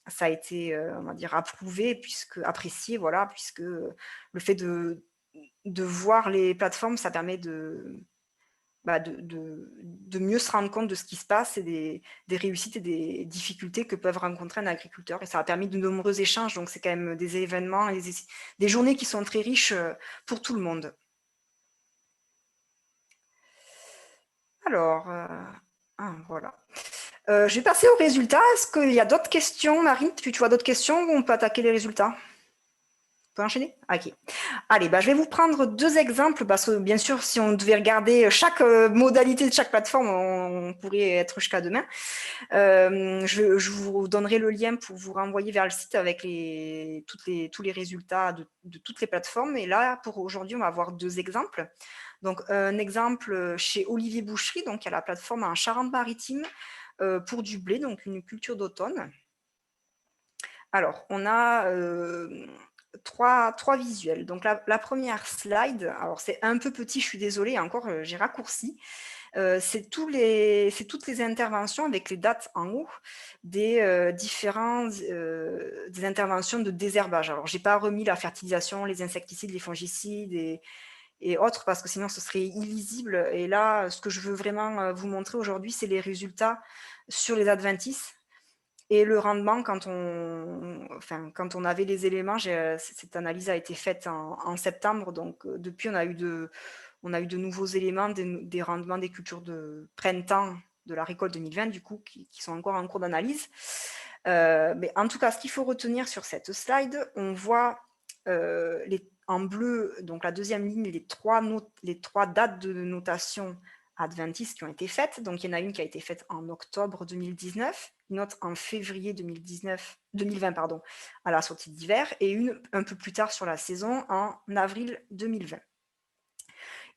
ça a été, on va dire, approuvé, apprécié, voilà, puisque le fait de voir les plateformes, ça permet de mieux se rendre compte de ce qui se passe et des réussites et des difficultés que peuvent rencontrer un agriculteur. Et ça a permis de nombreux échanges, donc c'est quand même des événements, et des journées qui sont très riches pour tout le monde. Alors, voilà. Je vais passer aux résultats. Est-ce qu'il y a d'autres questions, Marine? Tu vois d'autres questions ou on peut attaquer les résultats? On peut enchaîner? Ok. Allez, je vais vous prendre 2 exemples parce que bien sûr, si on devait regarder chaque modalité de chaque plateforme, on pourrait être jusqu'à demain. Je vous donnerai le lien pour vous renvoyer vers le site avec tous les résultats de toutes les plateformes. Et là, pour aujourd'hui, on va voir 2 exemples. Donc, un exemple chez Olivier Boucherie, donc il y a la plateforme en Charente-Maritime pour du blé, donc une culture d'automne. Alors, on a trois visuels. Donc, la première slide, alors c'est un peu petit, je suis désolée, encore j'ai raccourci. C'est toutes les interventions avec les dates en haut des différentes des interventions de désherbage. Alors, j'ai pas remis la fertilisation, les insecticides, les fongicides et autres, parce que sinon ce serait illisible. Et là, ce que je veux vraiment vous montrer aujourd'hui, c'est les résultats sur les adventices et le rendement quand on avait les éléments. Cette analyse a été faite en septembre, donc depuis on a eu de nouveaux éléments, des rendements des cultures de printemps de la récolte 2020, du coup, qui sont encore en cours d'analyse. Mais en tout cas, ce qu'il faut retenir sur cette slide, on voit en bleu, donc la deuxième ligne, les trois dates de notation adventices qui ont été faites. Donc, il y en a une qui a été faite en octobre 2019, une autre en février 2020 à la sortie d'hiver, et une un peu plus tard sur la saison, en avril 2020.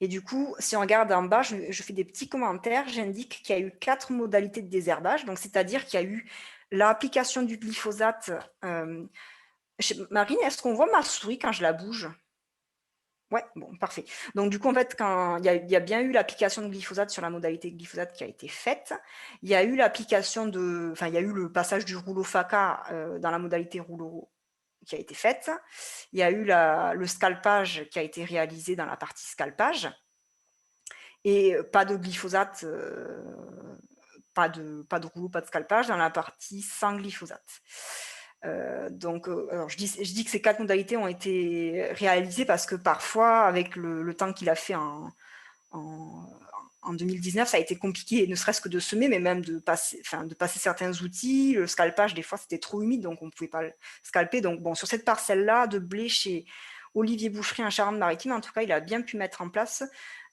Et du coup, si on regarde en bas, je fais des petits commentaires, j'indique qu'il y a eu 4 modalités de désherbage, donc c'est-à-dire qu'il y a eu l'application du glyphosate. Marine, est-ce qu'on voit ma souris quand je la bouge? Ouais, bon, parfait. Donc, du coup, en fait, quand il y a bien eu l'application de glyphosate sur la modalité glyphosate qui a été faite, il y a eu il y a eu le passage du rouleau FACA dans la modalité rouleau qui a été faite. Il y a eu le scalpage qui a été réalisé dans la partie scalpage. Et pas de glyphosate, pas de rouleau, pas de scalpage dans la partie sans glyphosate. Donc, alors je dis que ces 4 modalités ont été réalisées parce que parfois, avec le temps qu'il a fait en 2019, ça a été compliqué, ne serait-ce que de semer, mais même de passer certains outils. Le scalpage, des fois, c'était trop humide, donc on ne pouvait pas le scalper. Donc, bon, sur cette parcelle-là de blé chez Olivier Boucherie en Charente-Maritime, en tout cas, il a bien pu mettre en place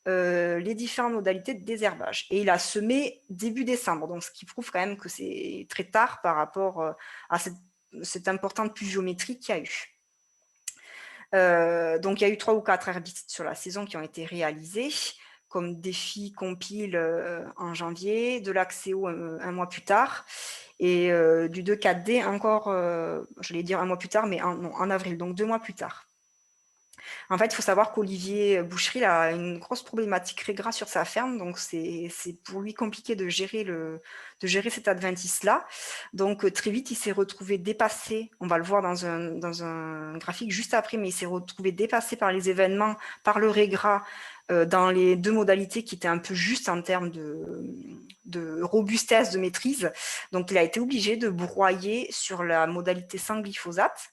les différentes modalités de désherbage. Et il a semé début décembre, donc ce qui prouve quand même que c'est très tard par rapport à cette importante pluviométrie qu'il y a eu. Donc, il y a eu 3 ou 4 herbicides sur la saison qui ont été réalisés, comme Défi Compile en janvier, de l'Axéo un mois plus tard, et du 2,4-D encore, j'allais dire un mois plus tard, mais en avril, donc 2 mois plus tard. En fait, il faut savoir qu'Olivier Boucherie a une grosse problématique régras sur sa ferme, donc c'est pour lui compliqué de gérer cet adventice-là. Donc très vite, il s'est retrouvé dépassé, on va le voir dans un graphique juste après, mais il s'est retrouvé dépassé par les événements, par le régras, dans les 2 modalités qui étaient un peu justes en termes de robustesse, de maîtrise. Donc il a été obligé de broyer sur la modalité sans glyphosate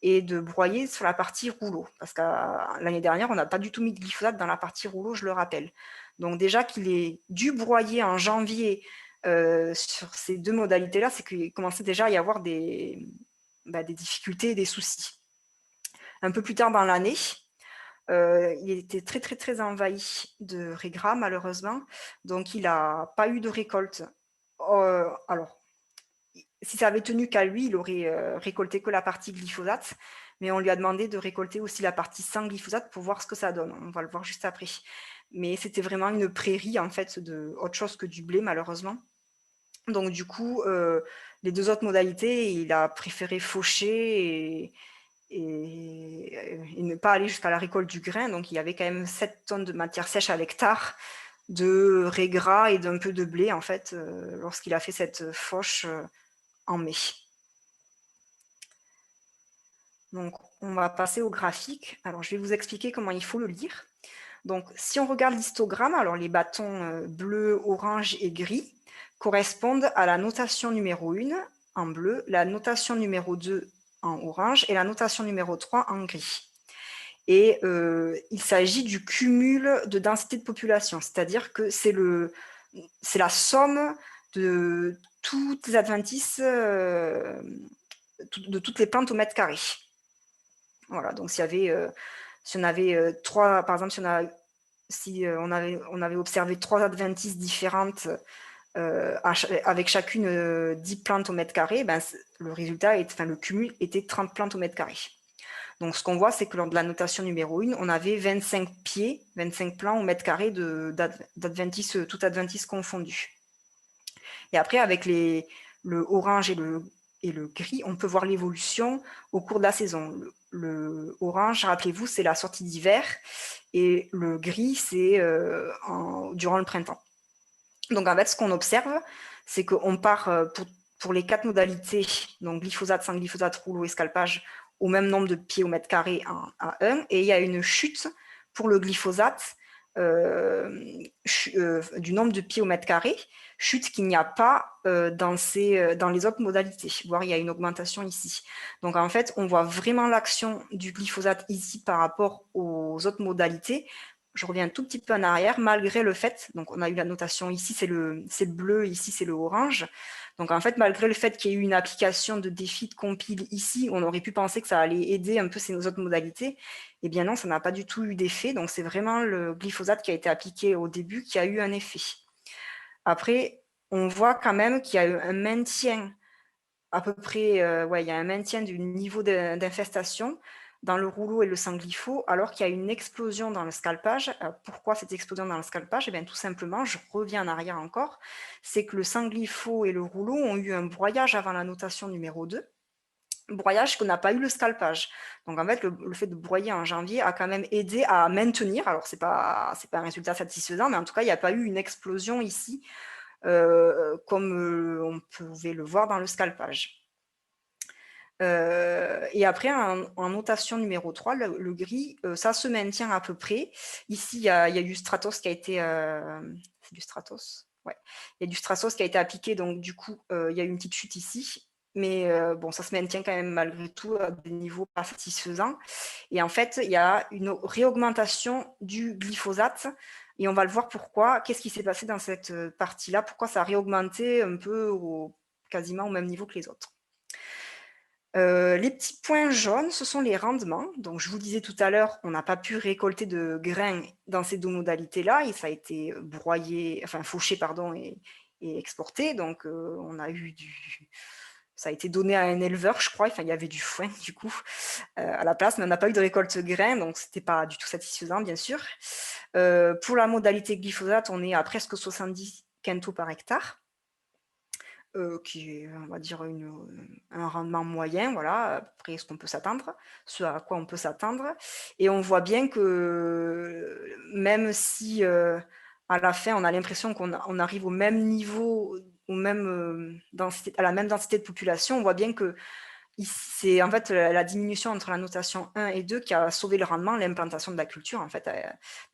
et de broyer sur la partie rouleau. Parce que l'année dernière, on n'a pas du tout mis de glyphosate dans la partie rouleau, je le rappelle. Donc déjà qu'il ait dû broyer en janvier sur ces 2 modalités-là, c'est qu'il commençait déjà à y avoir des difficultés et des soucis. Un peu plus tard dans l'année, il était très, très, très envahi de régras, malheureusement. Donc, il n'a pas eu de récolte. Alors, si ça avait tenu qu'à lui, il aurait récolté que la partie glyphosate, mais on lui a demandé de récolter aussi la partie sans glyphosate pour voir ce que ça donne. On va le voir juste après. Mais c'était vraiment une prairie, en fait, de autre chose que du blé, malheureusement. Donc, du coup, les 2 autres modalités, il a préféré faucher et ne pas aller jusqu'à la récolte du grain. Donc, il y avait quand même 7 tonnes de matière sèche à l'hectare, de régras et d'un peu de blé, en fait, lorsqu'il a fait cette fauche en mai. Donc, on va passer au graphique. Alors, je vais vous expliquer comment il faut le lire. Donc, si on regarde l'histogramme, alors les bâtons bleu, orange et gris correspondent à la notation numéro 1 en bleu, la notation numéro 2 en orange et la notation numéro 3 en gris. Et il s'agit du cumul de densité de population, c'est-à-dire que c'est la somme de toutes les adventices, de toutes les plantes au mètre carré. Voilà, donc si on avait trois, par exemple, si on avait observé 3 adventices différentes avec chacune 10 plantes au mètre carré, ben, le résultat, le cumul était 30 plantes au mètre carré. Donc, ce qu'on voit, c'est que lors de la notation numéro 1, on avait 25 pieds, 25 plants au mètre carré d'adventices, toutes adventices confondues. Et après, avec le orange et le gris, on peut voir l'évolution au cours de la saison. Le orange, rappelez-vous, c'est la sortie d'hiver, et le gris, c'est durant le printemps. Donc, en fait, ce qu'on observe, c'est qu'on part pour les 4 modalités, donc glyphosate, sans glyphosate, rouleau et scalpage, au même nombre de pieds au mètre carré à 1, et il y a une chute pour le glyphosate du nombre de pieds au mètre carré, chute qu'il n'y a pas dans les autres modalités, voire il y a une augmentation ici. Donc en fait, on voit vraiment l'action du glyphosate ici par rapport aux autres modalités. Je reviens un tout petit peu en arrière, malgré le fait, donc on a eu la notation ici, c'est le bleu, ici c'est le orange. Donc en fait, malgré le fait qu'il y ait eu une application de défi de compile ici, on aurait pu penser que ça allait aider un peu ces autres modalités. Eh bien non, ça n'a pas du tout eu d'effet. Donc c'est vraiment le glyphosate qui a été appliqué au début qui a eu un effet. Après, on voit quand même qu'il y a eu un maintien à peu près, il y a un maintien du niveau d'infestation dans le rouleau et le sanglifo, alors qu'il y a une explosion dans le scalpage. Pourquoi cette explosion dans le scalpage? Eh bien, tout simplement, je reviens en arrière encore, c'est que le sanglifo et le rouleau ont eu un broyage avant la notation numéro 2, broyage qu'on n'a pas eu le scalpage. Donc en fait, le fait de broyer en janvier a quand même aidé à maintenir, alors c'est pas un résultat satisfaisant, mais en tout cas, il n'y a pas eu une explosion ici, comme on pouvait le voir dans le scalpage. Et après, en notation numéro 3, le gris, ça se maintient à peu près. Ici, il y a du Stratos qui a été... c'est du Stratos? Ouais. Il y a du Stratos qui a été appliqué, donc du coup, il y a eu une petite chute ici. Mais bon, ça se maintient quand même malgré tout à des niveaux pas satisfaisants. Et en fait, il y a une réaugmentation du glyphosate. Et on va le voir pourquoi. Qu'est-ce qui s'est passé dans cette partie-là? Pourquoi ça a réaugmenté un peu quasiment au même niveau que les autres? Les petits points jaunes, ce sont les rendements. Donc, je vous disais tout à l'heure, on n'a pas pu récolter de grains dans ces 2 modalités-là, et ça a été fauché, et exporté. Donc, on a eu ça a été donné à un éleveur, je crois. Il y avait du foin, du coup, à la place, mais on n'a pas eu de récolte grains, donc c'était pas du tout satisfaisant, bien sûr. Pour la modalité glyphosate, on est à presque 70 quintaux par hectare. Qui est, on va dire, un rendement moyen, voilà, après ce qu'on peut s'attendre, ce à quoi on peut s'attendre. Et on voit bien que même si à la fin, on a l'impression qu'on arrive au même niveau, à la même densité de population, on voit bien que c'est en fait la diminution entre la notation 1 et 2 qui a sauvé le rendement. L'implantation de la culture, en fait,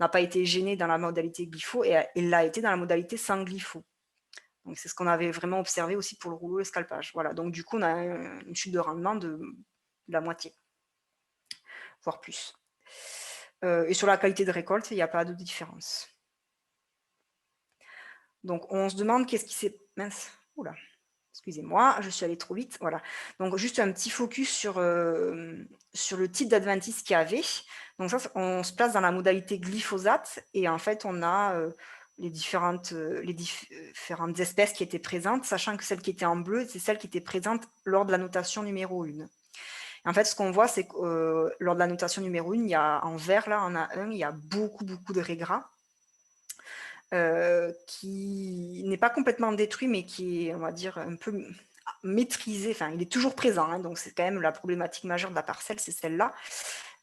n'a pas été gênée dans la modalité glypho, et elle l'a été dans la modalité sans glypho. Donc, c'est ce qu'on avait vraiment observé aussi pour le rouleau et le scalpage. Voilà, donc du coup, on a une chute de rendement de la moitié, voire plus. Et sur la qualité de récolte, il n'y a pas de différence. Donc, on se demande qu'est-ce qui s'est... Mince, oula, excusez-moi, je suis allée trop vite. Voilà, donc juste un petit focus sur le type d'adventice qu'il y avait. Donc ça, on se place dans la modalité glyphosate, et en fait, on a... les différentes espèces qui étaient présentes, sachant que celle qui était en bleu, c'est celle qui était présente lors de la notation numéro 1. En fait, ce qu'on voit, c'est que lors de la notation numéro 1, il y a en vert, là, on a il y a beaucoup de raies gras, qui n'est pas complètement détruit, mais qui est, on va dire, un peu maîtrisé. Enfin, il est toujours présent, hein, donc c'est quand même la problématique majeure de la parcelle, c'est celle-là.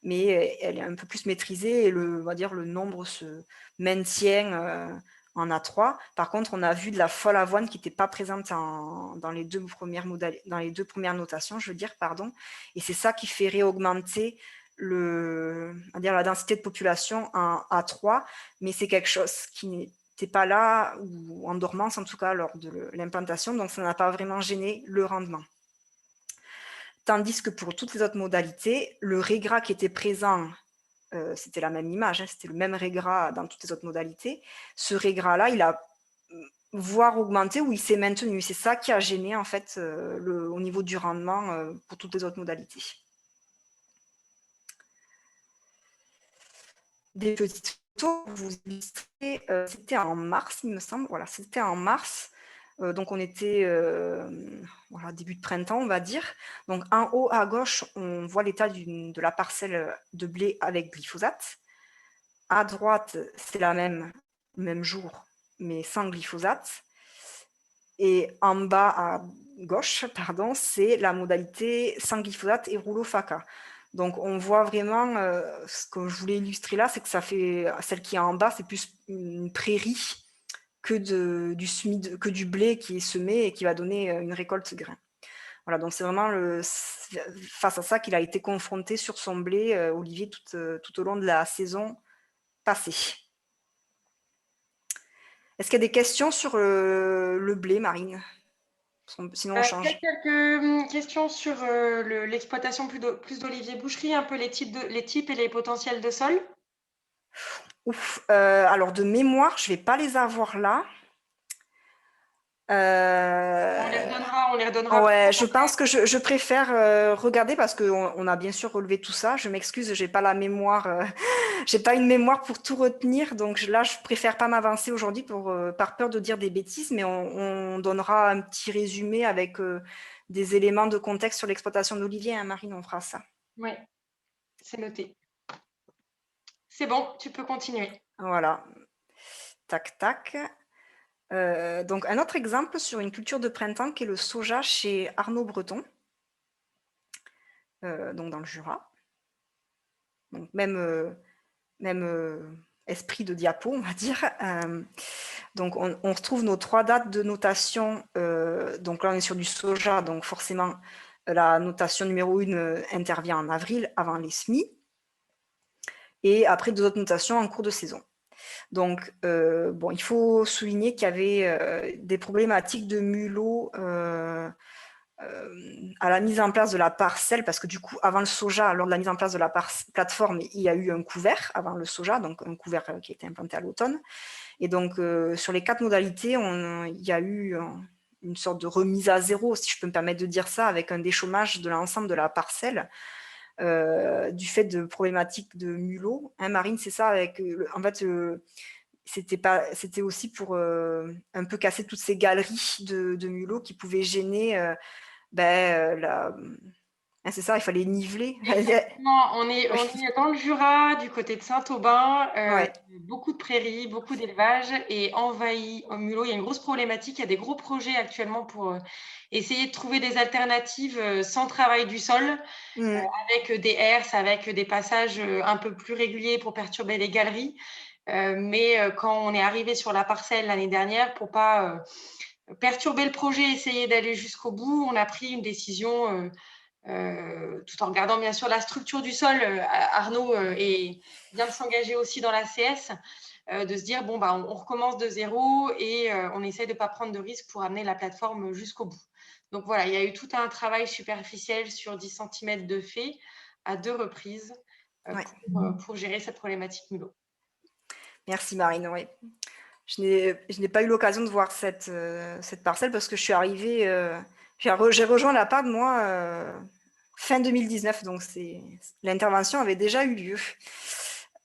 Mais elle est un peu plus maîtrisée, et on va dire, le nombre se maintient en A3. Par contre, on a vu de la folle avoine qui n'était pas présente dans les deux premières notations, je veux dire, pardon. Et c'est ça qui fait réaugmenter la densité de population en A3, mais c'est quelque chose qui n'était pas là, ou en dormance en tout cas, lors de l'implantation, donc ça n'a pas vraiment gêné le rendement. Tandis que pour toutes les autres modalités, le régras qui était présent, c'était la même image, hein, c'était le même régras dans toutes les autres modalités. Ce régras-là, il a voire augmenté ou il s'est maintenu. C'est ça qui a gêné en fait au niveau du rendement pour toutes les autres modalités. Des petites photos pour vous illustrer, c'était en mars, il me semble. Voilà, c'était en mars. Donc on était début de printemps, on va dire. Donc en haut à gauche, on voit l'état de la parcelle de blé avec glyphosate. À droite, c'est le même jour, mais sans glyphosate. Et en bas à gauche, pardon, c'est la modalité sans glyphosate et rouleau FACA. Donc on voit vraiment, ce que je voulais illustrer là, c'est que ça fait, celle qui est en bas, c'est plus une prairie que du blé qui est semé et qui va donner une récolte de grains. Voilà, donc c'est vraiment face à ça qu'il a été confronté sur son blé, Olivier, tout au long de la saison passée. Est-ce qu'il y a des questions sur le blé, Marine? Sinon, on change. Quelques questions sur l'exploitation plus d'Olivier Boucherie, un peu les types et les potentiels de sol. Alors de mémoire, je ne vais pas les avoir là. On les redonnera. Ouais, je pense que je préfère regarder parce qu'on a bien sûr relevé tout ça. Je m'excuse, j'ai pas la mémoire, j'ai pas une mémoire pour tout retenir, donc là je préfère pas m'avancer aujourd'hui par peur de dire des bêtises, mais on donnera un petit résumé avec des éléments de contexte sur l'exploitation d'Olivier, hein, Marine, on fera ça. Oui, c'est noté. C'est bon, tu peux continuer. Voilà. Tac, tac. Donc un autre exemple sur une culture de printemps qui est le soja chez Arnaud Breton, donc dans le Jura. Donc même esprit de diapo, on va dire. Donc on retrouve nos 3 dates de notation. Donc là on est sur du soja, donc forcément la notation numéro 1 intervient en avril avant les semis. Et après 2 autres notations en cours de saison. Donc, il faut souligner qu'il y avait des problématiques de mulot à la mise en place de la parcelle, parce que du coup, avant le soja, lors de la mise en place de la plateforme, il y a eu un couvert avant le soja, donc un couvert qui a été implanté à l'automne. Et donc, sur les 4 modalités, il y a eu une sorte de remise à zéro, si je peux me permettre de dire ça, avec un déchômage de l'ensemble de la parcelle. Du fait de problématiques de mulot. Hein, Marine, c'est ça, en fait, c'était aussi pour un peu casser toutes ces galeries de mulot qui pouvaient gêner c'est ça, il fallait niveler. On est dans le Jura, du côté de Saint-Aubin, Ouais. beaucoup de prairies, beaucoup d'élevage et envahi au mulot. Il y a une grosse problématique, il y a des gros projets actuellement pour essayer de trouver des alternatives sans travail du sol, avec des herses, avec des passages un peu plus réguliers pour perturber les galeries. Mais quand on est arrivé sur la parcelle l'année dernière, pour pas perturber le projet, essayer d'aller jusqu'au bout, on a pris une décision tout en regardant bien sûr la structure du sol. Arnaud vient de s'engager aussi dans la CS, de se dire on recommence de zéro et on essaie de ne pas prendre de risques pour amener la plateforme jusqu'au bout. Donc voilà, il y a eu tout un travail superficiel sur 10 cm de fait à 2 reprises pour gérer cette problématique mulot. Merci Marine, oui. Je n'ai pas eu l'occasion de voir cette parcelle parce que je suis arrivée, j'ai rejoint la PAD moi fin 2019, donc l'intervention avait déjà eu lieu.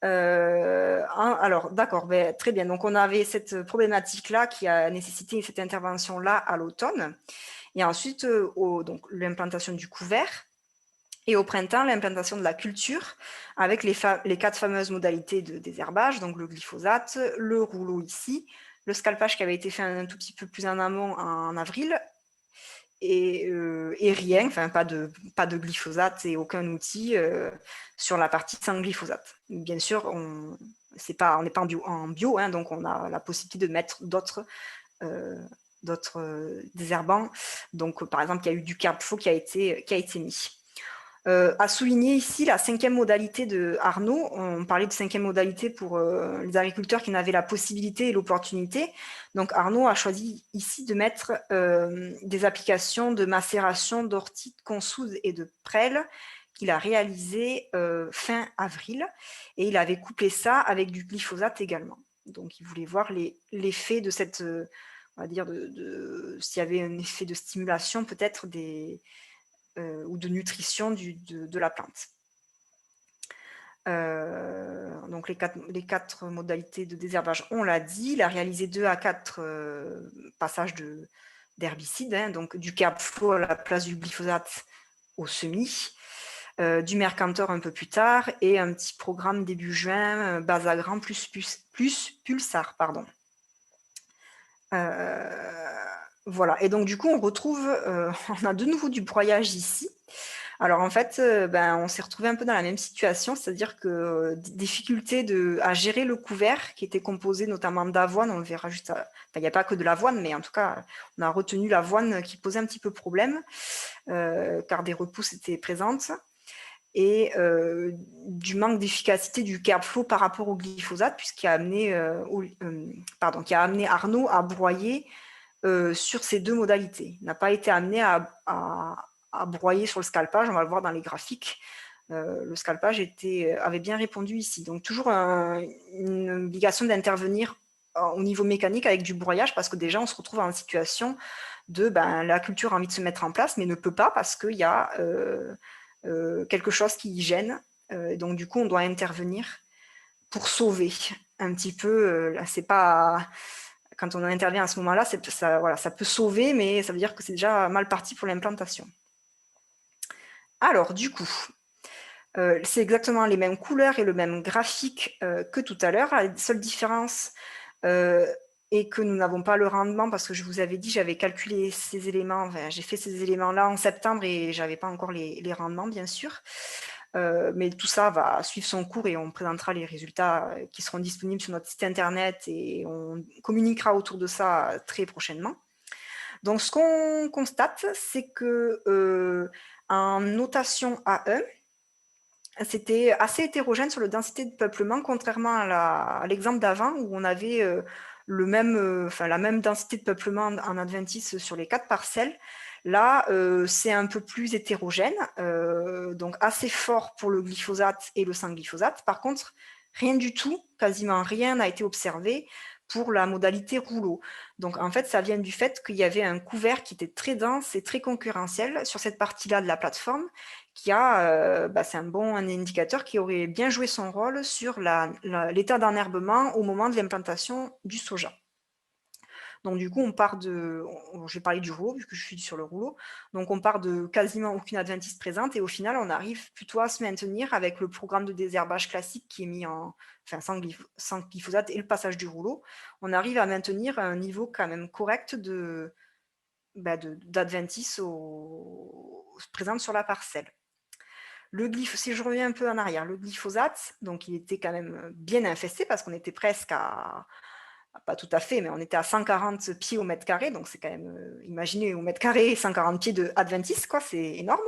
Alors d'accord, très bien, donc on avait cette problématique-là qui a nécessité cette intervention-là à l'automne, et ensuite donc l'implantation du couvert, et au printemps, l'implantation de la culture avec les 4 fameuses modalités de désherbage, donc le glyphosate, le rouleau ici, le scalpage qui avait été fait un tout petit peu plus en amont en avril, et rien, enfin pas de glyphosate et aucun outil sur la partie sans glyphosate. Bien sûr, on n'est pas en bio hein, donc on a la possibilité de mettre d'autres désherbants. Donc, par exemple, il y a eu du CarbFlow qui a été mis. À souligner ici la 5e modalité de Arnaud. On parlait de 5e modalité pour les agriculteurs qui en avaient la possibilité et l'opportunité. Donc Arnaud a choisi ici de mettre des applications de macération d'ortie, de consoude et de prêle qu'il a réalisé fin avril. Et il avait couplé ça avec du glyphosate également. Donc il voulait voir l'effet de cette, on va dire, s'il y avait un effet de stimulation peut-être ou de nutrition de la plante. Donc les quatre modalités de désherbage, on l'a dit. Il a réalisé 2 à 4 passages d'herbicides, hein, donc du CarbFlow à la place du glyphosate au semis, du Mercantor un peu plus tard, et un petit programme début juin, Basagran plus Pulsar, pardon. Voilà, et donc du coup on retrouve, on a de nouveau du broyage ici. Alors en fait, on s'est retrouvé un peu dans la même situation, c'est-à-dire que difficulté à gérer le couvert qui était composé notamment d'avoine, on le verra juste, il n'y a pas que de l'avoine, mais en tout cas on a retenu l'avoine qui posait un petit peu problème, car des repousses étaient présentes, et du manque d'efficacité du CarbFlow par rapport au glyphosate, puisqu'il a amené, qui a amené Arnaud à broyer sur ces 2 modalités. Il n'a pas été amené à broyer sur le scalpage, on va le voir dans les graphiques. Le scalpage avait bien répondu ici. Donc toujours une obligation d'intervenir au niveau mécanique avec du broyage, parce que déjà on se retrouve en situation de la culture a envie de se mettre en place, mais ne peut pas parce qu'il y a quelque chose qui y gêne. Donc du coup on doit intervenir pour sauver un petit peu. C'est pas... Quand on intervient à ce moment-là, ça peut sauver, mais ça veut dire que c'est déjà mal parti pour l'implantation. Alors, du coup, c'est exactement les mêmes couleurs et le même graphique que tout à l'heure. La seule différence est que nous n'avons pas le rendement, parce que je vous avais dit, j'avais calculé ces éléments, j'ai fait ces éléments-là en septembre et je n'avais pas encore les rendements, bien sûr. Mais tout ça va suivre son cours et on présentera les résultats qui seront disponibles sur notre site internet et on communiquera autour de ça très prochainement. Donc, ce qu'on constate, c'est que en notation A1, c'était assez hétérogène sur la densité de peuplement, contrairement à l'exemple d'avant où on avait la même densité de peuplement en adventice sur les 4 parcelles. Là, c'est un peu plus hétérogène, donc assez fort pour le glyphosate et le sans glyphosate. Par contre, rien du tout, quasiment rien n'a été observé pour la modalité rouleau. Donc en fait, ça vient du fait qu'il y avait un couvert qui était très dense et très concurrentiel sur cette partie-là de la plateforme, c'est un bon indicateur qui aurait bien joué son rôle sur l'état d'enherbement au moment de l'implantation du soja. Donc du coup, je vais parler du rouleau, puisque je suis sur le rouleau. Donc on part de quasiment aucune adventice présente, et au final, on arrive plutôt à se maintenir avec le programme de désherbage classique qui est mis sans glyphosate et le passage du rouleau. On arrive à maintenir un niveau quand même correct d'adventice présente sur la parcelle. Si je reviens un peu en arrière, le glyphosate, donc il était quand même bien infesté, parce qu'on était presque pas tout à fait, mais on était à 140 pieds au mètre carré, donc c'est quand même, imaginez au mètre carré 140 pieds de adventice, quoi, c'est énorme.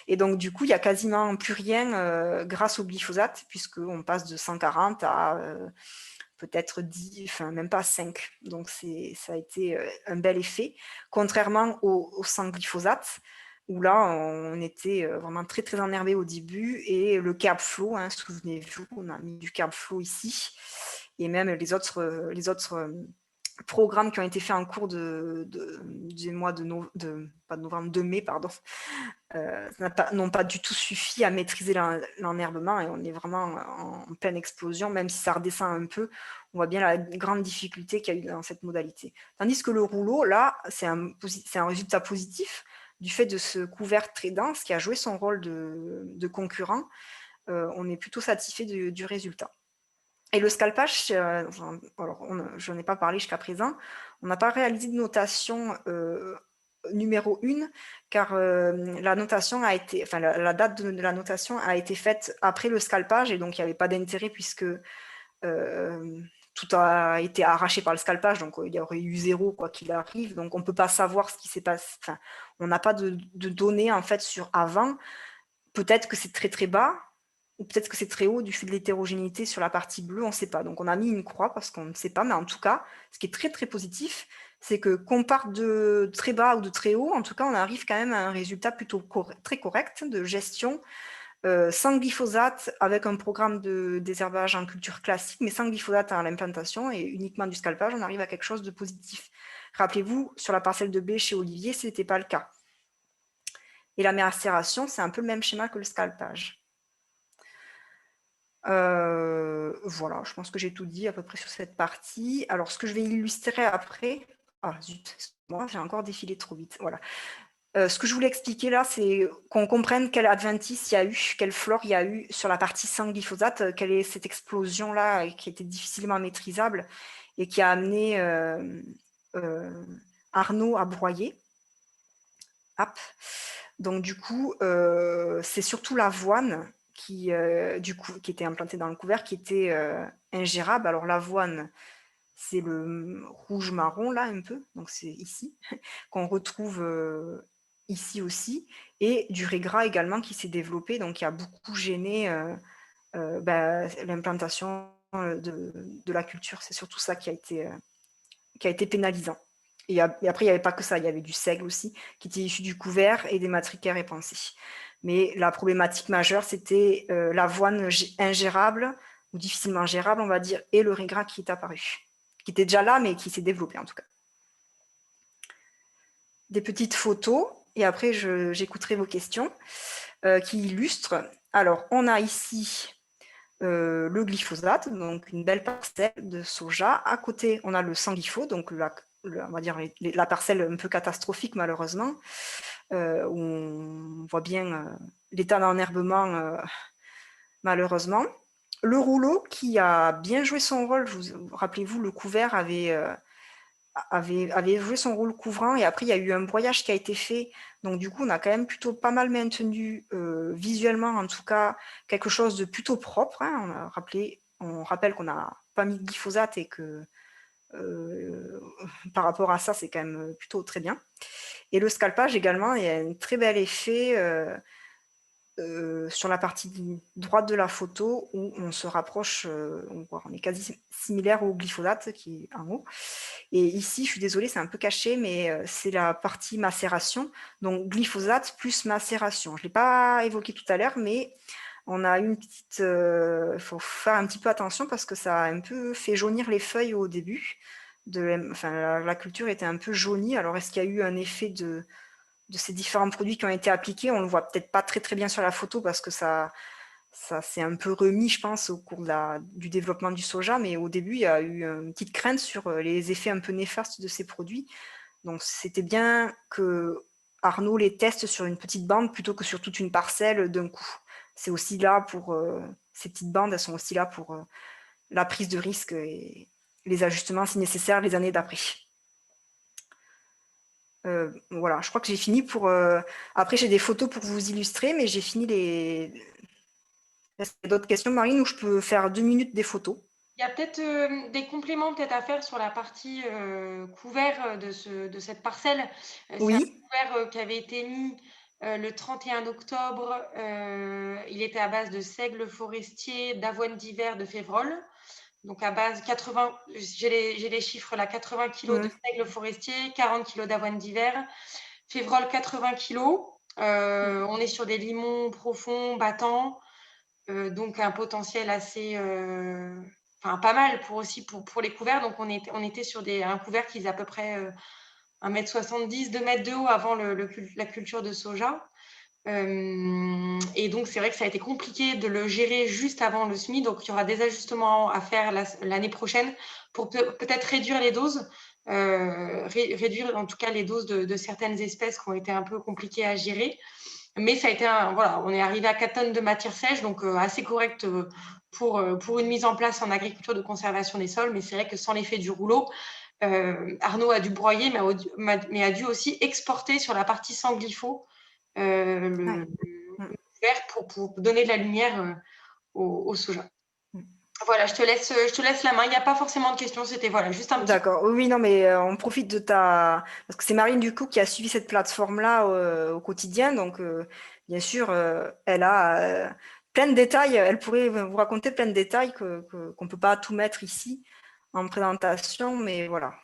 Et donc du coup, il n'y a quasiment plus rien grâce au glyphosate, puisqu'on passe de 140 à peut-être 10, enfin même pas 5. Donc ça a été un bel effet, contrairement au sans glyphosate, où là, on était vraiment très, très enherbé au début, et le CarbFlow, hein, souvenez-vous, on a mis du CarbFlow ici, et même les autres programmes qui ont été faits en cours du mois de mai, pardon, n'ont pas du tout suffi à maîtriser l'enherbement, et on est vraiment en pleine explosion, même si ça redescend un peu, on voit bien la grande difficulté qu'il y a eu dans cette modalité. Tandis que le rouleau, là, c'est un résultat positif, du fait de ce couvert très dense qui a joué son rôle de concurrent. On est plutôt satisfait du résultat. Et le scalpage, je n'en ai pas parlé jusqu'à présent, on n'a pas réalisé de notation numéro 1, car la date de la notation a été faite après le scalpage, et donc il n'y avait pas d'intérêt, puisque tout a été arraché par le scalpage, donc il y aurait eu 0 quoi qu'il arrive. Donc on ne peut pas savoir ce qui s'est passé. Enfin, on n'a pas de données en fait sur avant. Peut-être que c'est très très bas, ou peut-être que c'est très haut du fait de l'hétérogénéité sur la partie bleue, on ne sait pas. Donc on a mis une croix parce qu'on ne sait pas, mais en tout cas, ce qui est très très positif, c'est que qu'on parte de très bas ou de très haut, en tout cas, on arrive quand même à un résultat plutôt très correct de gestion sans glyphosate, avec un programme de désherbage en culture classique, mais sans glyphosate à l'implantation et uniquement du scalpage, on arrive à quelque chose de positif. Rappelez-vous, sur la parcelle de blé chez Olivier, ce n'était pas le cas. Et la macération, c'est un peu le même schéma que le scalpage. Voilà, je pense que j'ai tout dit à peu près sur cette partie. Alors, ce que je vais illustrer après... Ah, zut, excuse-moi, j'ai encore défilé trop vite. Voilà. Ce que je voulais expliquer là, c'est qu'on comprenne quelle adventice il y a eu, quelle flore il y a eu sur la partie sans glyphosate, quelle est cette explosion-là qui était difficilement maîtrisable et qui a amené Arnaud à broyer. Hop. Donc du coup, c'est surtout l'avoine qui était implantée dans le couvert, qui était ingérable. Alors l'avoine, c'est le rouge-marron là un peu, donc c'est ici, qu'on retrouve ici aussi, et du raie gras également qui s'est développé, donc qui a beaucoup gêné l'implantation de la culture. C'est surtout ça qui a été pénalisant. Et après, il n'y avait pas que ça, il y avait du seigle aussi, qui était issu du couvert et des matricaires épensés. Mais la problématique majeure, c'était l'avoine ingérable, ou difficilement gérable, on va dire, et le raie gras qui est apparu, qui était déjà là, mais qui s'est développé en tout cas. Des petites photos, et après j'écouterai vos questions, qui illustrent. Alors, on a ici le glyphosate, donc une belle parcelle de soja. À côté, on a le sans glypho, donc on va dire la parcelle un peu catastrophique malheureusement, où on voit bien l'état d'enherbement malheureusement. Le rouleau qui a bien joué son rôle, rappelez-vous, le couvert avait joué son rôle couvrant, et après il y a eu un broyage qui a été fait, donc du coup on a quand même plutôt pas mal maintenu visuellement en tout cas quelque chose de plutôt propre, hein. On rappelle qu'on n'a pas mis de glyphosate et que par rapport à ça c'est quand même plutôt très bien, et le scalpage également, il y a un très bel effet sur la partie droite de la photo où on se rapproche, on est quasi similaire au glyphosate qui est en haut. Et ici, je suis désolée, c'est un peu caché, mais c'est la partie macération. Donc glyphosate plus macération. Je ne l'ai pas évoqué tout à l'heure, mais on a une petite... Il faut faire un petit peu attention parce que ça a un peu fait jaunir les feuilles au début. La culture était un peu jaunie. Alors est-ce qu'il y a eu un effet de ces différents produits qui ont été appliqués? On ne le voit peut-être pas très très bien sur la photo parce que ça s'est un peu remis, je pense, au cours du développement du soja, mais au début, il y a eu une petite crainte sur les effets un peu néfastes de ces produits. Donc c'était bien que Arnaud les teste sur une petite bande plutôt que sur toute une parcelle d'un coup. C'est aussi là pour... ces petites bandes, elles sont aussi là pour la prise de risque et les ajustements si nécessaire les années d'après. Voilà, je crois que j'ai fini pour... Après, j'ai des photos pour vous illustrer, mais j'ai fini les... Est-ce qu'il y a d'autres questions, Marine, ou je peux faire 2 minutes des photos? Il y a peut-être des compléments peut-être à faire sur la partie couvert de cette parcelle. C'est un Oui. couvert qui avait été mis le 31 octobre. Il était à base de seigle forestier, d'avoine d'hiver, de févrole. Donc à base 80, j'ai les chiffres là, 80 kg de seigle forestier, 40 kg d'avoine d'hiver, févrole 80 kg. On est sur des limons profonds, battants, donc un potentiel assez, pas mal pour les couverts. Donc on était sur un couvert qui faisait à peu près 1,70 m, 2 m de haut avant la culture de soja. Et donc, c'est vrai que ça a été compliqué de le gérer juste avant le semis. Donc, il y aura des ajustements à faire l'année prochaine pour peut-être réduire les doses, réduire en tout cas les doses de certaines espèces qui ont été un peu compliquées à gérer. Mais ça a été voilà, on est arrivé à 4 tonnes de matière sèche, donc assez correct pour une mise en place en agriculture de conservation des sols. Mais c'est vrai que sans l'effet du rouleau, Arnaud a dû broyer, mais a dû aussi exporter sur la partie sans glypho le vert pour donner de la lumière au soja. Voilà, je te laisse la main. Il n'y a pas forcément de questions. C'était voilà, juste un petit. D'accord. Oui, non, mais on profite de ta... Parce que c'est Marine, du coup, qui a suivi cette plateforme-là au quotidien. Donc, bien sûr, elle a plein de détails. Elle pourrait vous raconter plein de détails qu'on ne peut pas tout mettre ici en présentation. Mais voilà,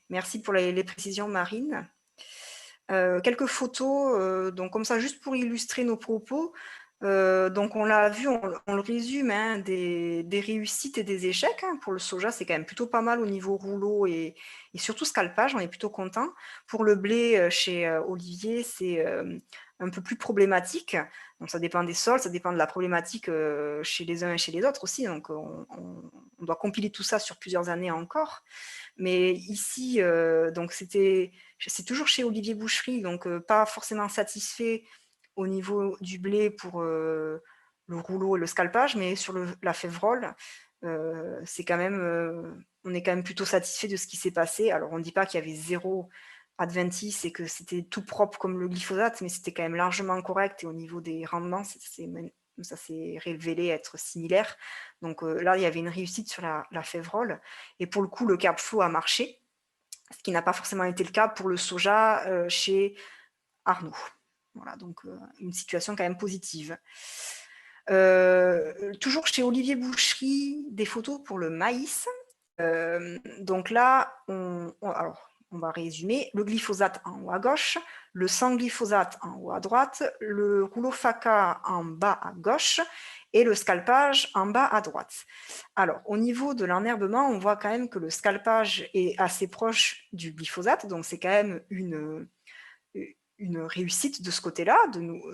merci pour les précisions, Marine. Quelques photos, donc comme ça, juste pour illustrer nos propos. Donc on l'a vu, on le résume, hein, des réussites et des échecs. Hein. Pour le soja, c'est quand même plutôt pas mal au niveau rouleau et surtout scalpage, on est plutôt content. Pour le blé, chez Olivier, c'est un peu plus problématique. Donc ça dépend des sols, ça dépend de la problématique chez les uns et chez les autres aussi. Donc on doit compiler tout ça sur plusieurs années encore. Mais ici, donc c'est toujours chez Olivier Boucherie, donc pas forcément satisfait au niveau du blé pour le rouleau et le scalpage, mais sur la févrole, c'est quand même, on est quand même plutôt satisfait de ce qui s'est passé. Alors on ne dit pas qu'il y avait zéro adventice et que c'était tout propre comme le glyphosate, mais c'était quand même largement correct et au niveau des rendements, ça s'est révélé être similaire. Donc là, il y avait une réussite sur la févrole. Et pour le coup, le CarbFlow a marché, ce qui n'a pas forcément été le cas pour le soja chez Arnaud. Voilà, donc une situation quand même positive. Toujours chez Olivier Boucherie, des photos pour le maïs. Donc là, alors, on va résumer. Le glyphosate en haut à gauche, le sans glyphosate en haut à droite, le rouleau FACA en bas à gauche et le scalpage en bas à droite. Alors, au niveau de l'enherbement, on voit quand même que le scalpage est assez proche du glyphosate, donc c'est quand même une réussite de ce côté-là.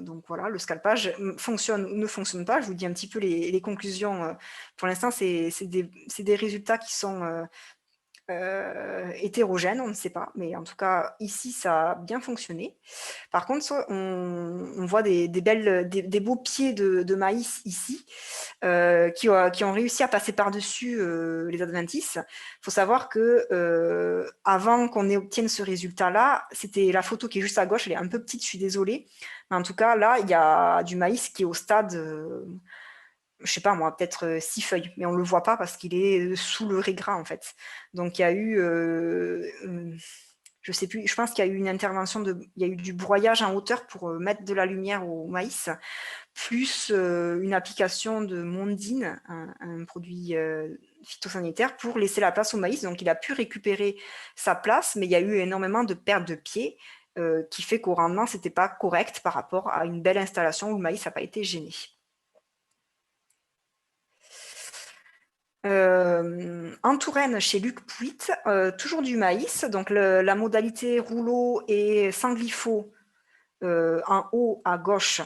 Donc voilà, le scalpage fonctionne ou ne fonctionne pas. Je vous dis un petit peu les conclusions. Pour l'instant, c'est des résultats qui sont hétérogène, on ne sait pas, mais en tout cas ici ça a bien fonctionné. Par contre, on voit des beaux pieds de maïs ici qui ont réussi à passer par-dessus les adventices. Il faut savoir que avant qu'on obtienne ce résultat-là, c'était la photo qui est juste à gauche, elle est un peu petite, je suis désolée, mais en tout cas là, il y a du maïs qui est au stade je sais pas moi, peut-être 6 feuilles, mais on ne le voit pas parce qu'il est sous le régras en fait. Donc il y a eu, je sais plus, je pense qu'il y a eu une intervention, il y a eu du broyage en hauteur pour mettre de la lumière au maïs, plus une application de Mondine, un produit phytosanitaire, pour laisser la place au maïs. Donc il a pu récupérer sa place, mais il y a eu énormément de pertes de pieds qui fait qu'au rendement, c'était pas correct par rapport à une belle installation où le maïs n'a pas été gêné. En Touraine, chez Luc Pouit, toujours du maïs. Donc la modalité rouleau et sans glypho en haut à gauche.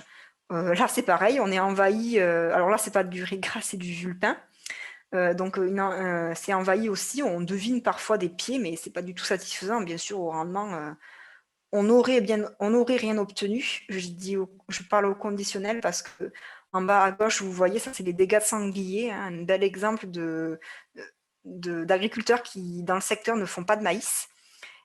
Là, c'est pareil, on est envahi. Alors là, c'est pas du régras, c'est du vulpin. Donc c'est envahi aussi. On devine parfois des pieds, mais c'est pas du tout satisfaisant. Bien sûr, au rendement, on aurait rien obtenu. Je parle au conditionnel parce que en bas à gauche, vous voyez, ça c'est les dégâts de sanglier, hein, un bel exemple d'agriculteurs qui, dans le secteur, ne font pas de maïs.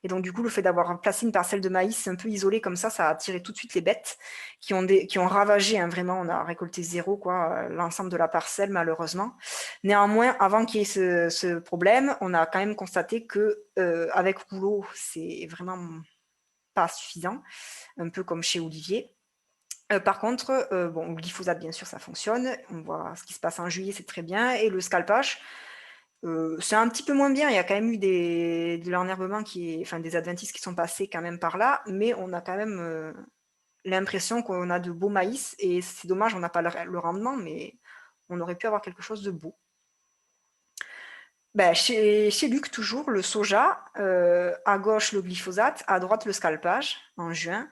Et donc, du coup, le fait d'avoir placé une parcelle de maïs un peu isolée comme ça a attiré tout de suite les bêtes qui ont ravagé, hein, vraiment, on a récolté zéro, quoi, l'ensemble de la parcelle, malheureusement. Néanmoins, avant qu'il y ait ce problème, on a quand même constaté que avec rouleau, c'est vraiment pas suffisant, un peu comme chez Olivier. Par contre, bon, le glyphosate, bien sûr, ça fonctionne. On voit ce qui se passe en juillet, c'est très bien. Et le scalpage, c'est un petit peu moins bien. Il y a quand même eu de l'enherbement, enfin des adventices qui sont passés quand même par là, mais on a quand même l'impression qu'on a de beaux maïs. Et c'est dommage, on n'a pas le rendement, mais on aurait pu avoir quelque chose de beau. Ben, chez Luc, toujours, le soja, à gauche le glyphosate, à droite le scalpage en juin.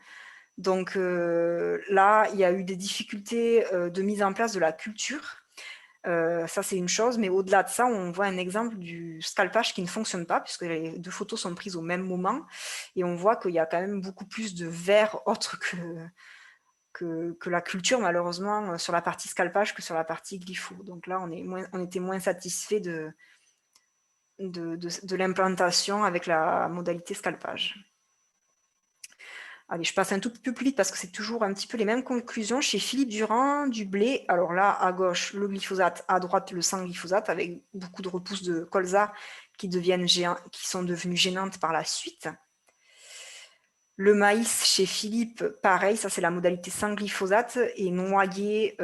Donc là, il y a eu des difficultés de mise en place de la culture. Ça, c'est une chose, mais au-delà de ça, on voit un exemple du scalpage qui ne fonctionne pas, puisque les deux photos sont prises au même moment, et on voit qu'il y a quand même beaucoup plus de verre autre que la culture, malheureusement, sur la partie scalpage que sur la partie glypho. Donc là, on était moins satisfait de l'implantation avec la modalité scalpage. Allez, je passe un tout petit peu plus vite parce que c'est toujours un petit peu les mêmes conclusions. Chez Philippe Durand, du blé, alors là, à gauche, le glyphosate, à droite, le sans glyphosate, avec beaucoup de repousses de colza qui sont devenues gênantes par la suite. Le maïs chez Philippe, pareil, ça c'est la modalité sans glyphosate, et noyé,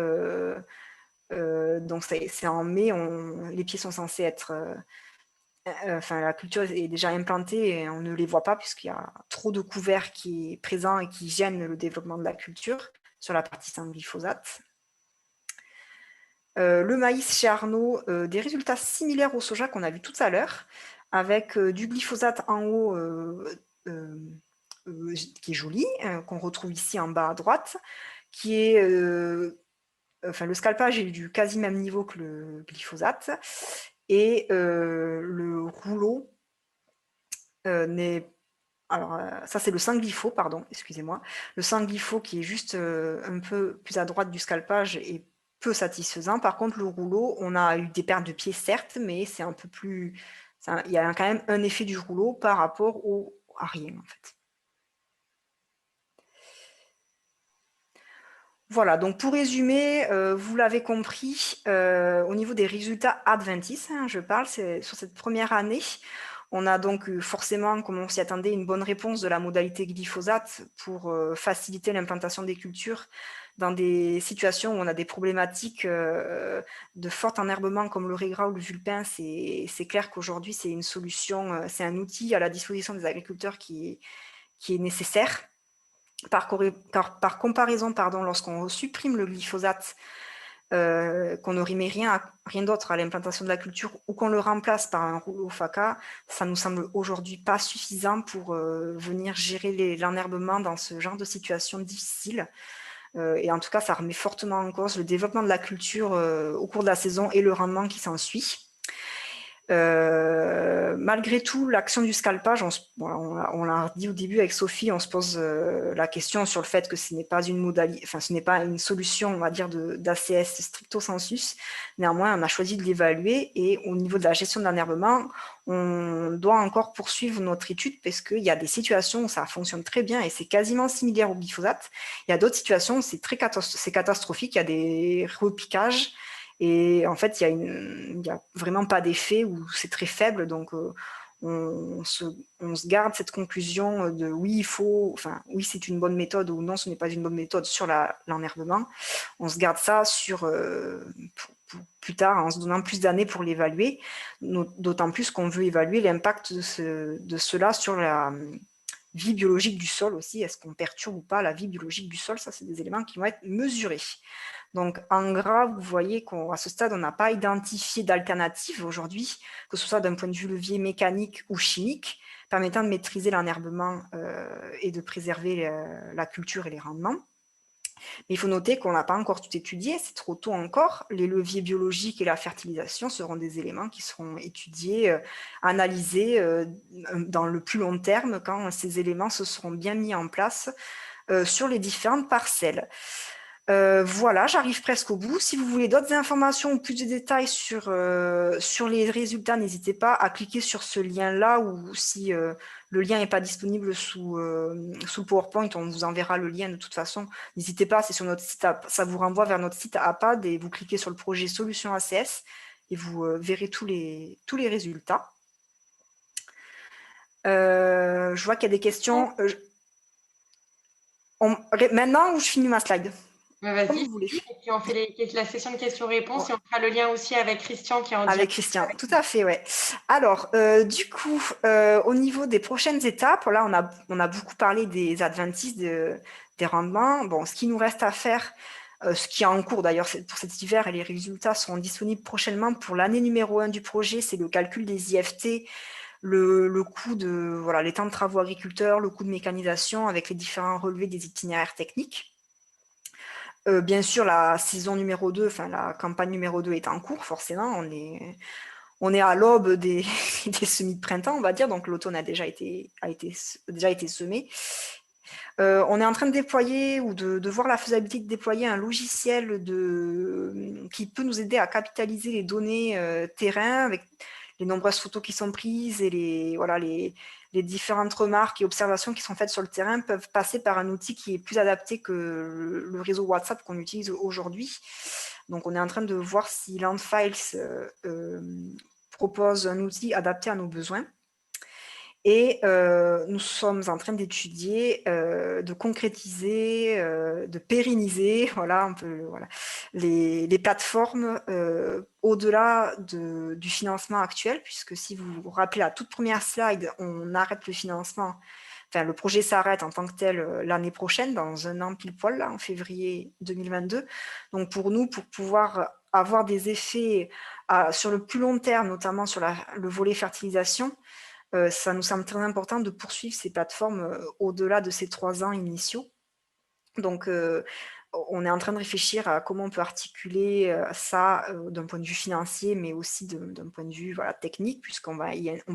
donc c'est en mai, les pieds sont censés être... enfin, la culture est déjà implantée et on ne les voit pas puisqu'il y a trop de couvert qui est présent et qui gêne le développement de la culture sur la partie sans glyphosate. Le maïs chez Arnaud, des résultats similaires au soja qu'on a vu tout à l'heure, avec du glyphosate en haut qui est joli, qu'on retrouve ici en bas à droite, qui est... enfin, le scalpage est du quasi même niveau que le glyphosate, et le rouleau n'est... Alors, ça, c'est le sans-glypho, pardon, excusez-moi. Le sans-glypho qui est juste un peu plus à droite du scalpage est peu satisfaisant. Par contre, le rouleau, on a eu des pertes de pieds, certes, mais c'est un peu plus... Il y a quand même un effet du rouleau par rapport à rien, en fait. Voilà, donc pour résumer, vous l'avez compris, au niveau des résultats adventistes, je parle, c'est sur cette première année, on a donc eu forcément, comme on s'y attendait, une bonne réponse de la modalité glyphosate pour faciliter l'implantation des cultures dans des situations où on a des problématiques de fort enherbement comme le régras ou le vulpin. C'est clair qu'aujourd'hui, c'est une solution, c'est un outil à la disposition des agriculteurs qui est nécessaire. Par comparaison, lorsqu'on supprime le glyphosate, qu'on ne remet rien d'autre à l'implantation de la culture ou qu'on le remplace par un rouleau FACA, ça nous semble aujourd'hui pas suffisant pour venir gérer l'enherbement dans ce genre de situation difficile. Et en tout cas, ça remet fortement en cause le développement de la culture au cours de la saison et le rendement qui s'ensuit. Malgré tout, l'action du scalpage, on l'a dit au début avec Sophie, on se pose la question sur le fait que ce n'est pas une modalité, enfin ce n'est pas une solution, on va dire, d'ACS stricto sensus. Néanmoins, on a choisi de l'évaluer et au niveau de la gestion de l'enherbement, on doit encore poursuivre notre étude parce qu'il y a des situations où ça fonctionne très bien et c'est quasiment similaire au glyphosate. Il y a d'autres situations où c'est catastrophique, il y a des repiquages. Et en fait, il n'y a vraiment pas d'effet ou c'est très faible. Donc, on se garde cette conclusion de oui, oui, c'est une bonne méthode ou non, ce n'est pas une bonne méthode sur l'enherbement. On se garde ça pour plus tard, en se donnant plus d'années pour l'évaluer. D'autant plus qu'on veut évaluer l'impact de cela sur la vie biologique du sol aussi. Est-ce qu'on perturbe ou pas la vie biologique du sol? Ça, c'est des éléments qui vont être mesurés. Donc, en gras, vous voyez qu'à ce stade, on n'a pas identifié d'alternative aujourd'hui, que ce soit d'un point de vue levier mécanique ou chimique, permettant de maîtriser l'enherbement et de préserver la culture et les rendements. Mais il faut noter qu'on n'a pas encore tout étudié, c'est trop tôt encore. Les leviers biologiques et la fertilisation seront des éléments qui seront étudiés, analysés dans le plus long terme, quand ces éléments se seront bien mis en place sur les différentes parcelles. Voilà, j'arrive presque au bout. Si vous voulez d'autres informations ou plus de détails sur les résultats, n'hésitez pas à cliquer sur ce lien-là ou si le lien n'est pas disponible sous le PowerPoint, on vous enverra le lien de toute façon. N'hésitez pas, c'est sur notre site, ça vous renvoie vers notre site APAD et vous cliquez sur le projet Solutions ACS et vous verrez tous les résultats. Je vois qu'il y a des questions. Maintenant ou je finis ma slide? Vas-y, et puis on fait la session de questions-réponses et on fera le lien aussi avec Christian qui est en direct. Avec Christian, tout à fait, ouais. Alors, du coup, au niveau des prochaines étapes, là, on a beaucoup parlé des adventistes, des rendements. Bon, ce qui nous reste à faire, ce qui est en cours d'ailleurs pour cet hiver et les résultats seront disponibles prochainement pour l'année numéro 1 du projet, c'est le calcul des IFT, le coût les temps de travaux agriculteurs, le coût de mécanisation avec les différents relevés des itinéraires techniques. Bien sûr, la saison numéro 2, enfin la campagne numéro 2 est en cours, forcément. On est à l'aube des semis de printemps, on va dire, donc l'automne a déjà été semé. On est en train de déployer ou de voir la faisabilité de déployer un logiciel qui peut nous aider à capitaliser les données terrain avec nombreuses photos qui sont prises et les différentes remarques et observations qui sont faites sur le terrain peuvent passer par un outil qui est plus adapté que le réseau WhatsApp qu'on utilise aujourd'hui. Donc, on est en train de voir si Landfiles propose un outil adapté à nos besoins. Et nous sommes en train d'étudier, de concrétiser, de pérenniser les plateformes au-delà du financement actuel, puisque si vous vous rappelez la toute première slide, on arrête le financement, enfin le projet s'arrête en tant que tel l'année prochaine, dans un an pile poil, là, en février 2022. Donc pour nous, pour pouvoir avoir des effets sur le plus long terme, notamment sur le volet fertilisation, ça nous semble très important de poursuivre ces plateformes au-delà de ces 3 ans initiaux. Donc, on est en train de réfléchir à comment on peut articuler ça d'un point de vue financier, mais aussi d'un point de vue technique, puisqu'on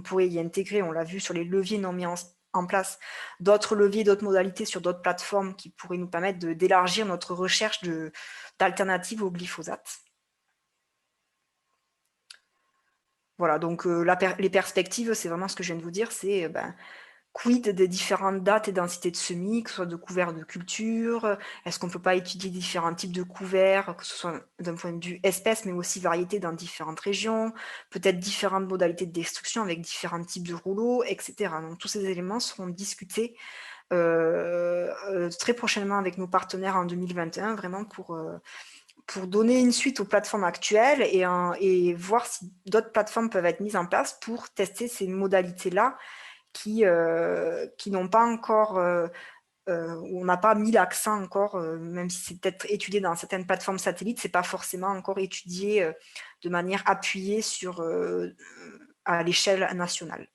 pourrait y intégrer, on l'a vu sur les leviers non mis en place, d'autres leviers, d'autres modalités sur d'autres plateformes qui pourraient nous permettre d'élargir notre recherche d'alternatives au glyphosate. Voilà, donc les perspectives, c'est vraiment ce que je viens de vous dire, c'est quid des différentes dates et densités de semis, que ce soit de couverts de culture, est-ce qu'on ne peut pas étudier différents types de couverts, que ce soit d'un point de vue espèce, mais aussi variété dans différentes régions, peut-être différentes modalités de destruction avec différents types de rouleaux, etc. Donc tous ces éléments seront discutés très prochainement avec nos partenaires en 2021, vraiment pour donner une suite aux plateformes actuelles et voir si d'autres plateformes peuvent être mises en place pour tester ces modalités-là qui n'ont pas encore, où on n'a pas mis l'accent encore, même si c'est peut-être étudié dans certaines plateformes satellites, c'est pas forcément encore étudié de manière appuyée à l'échelle nationale.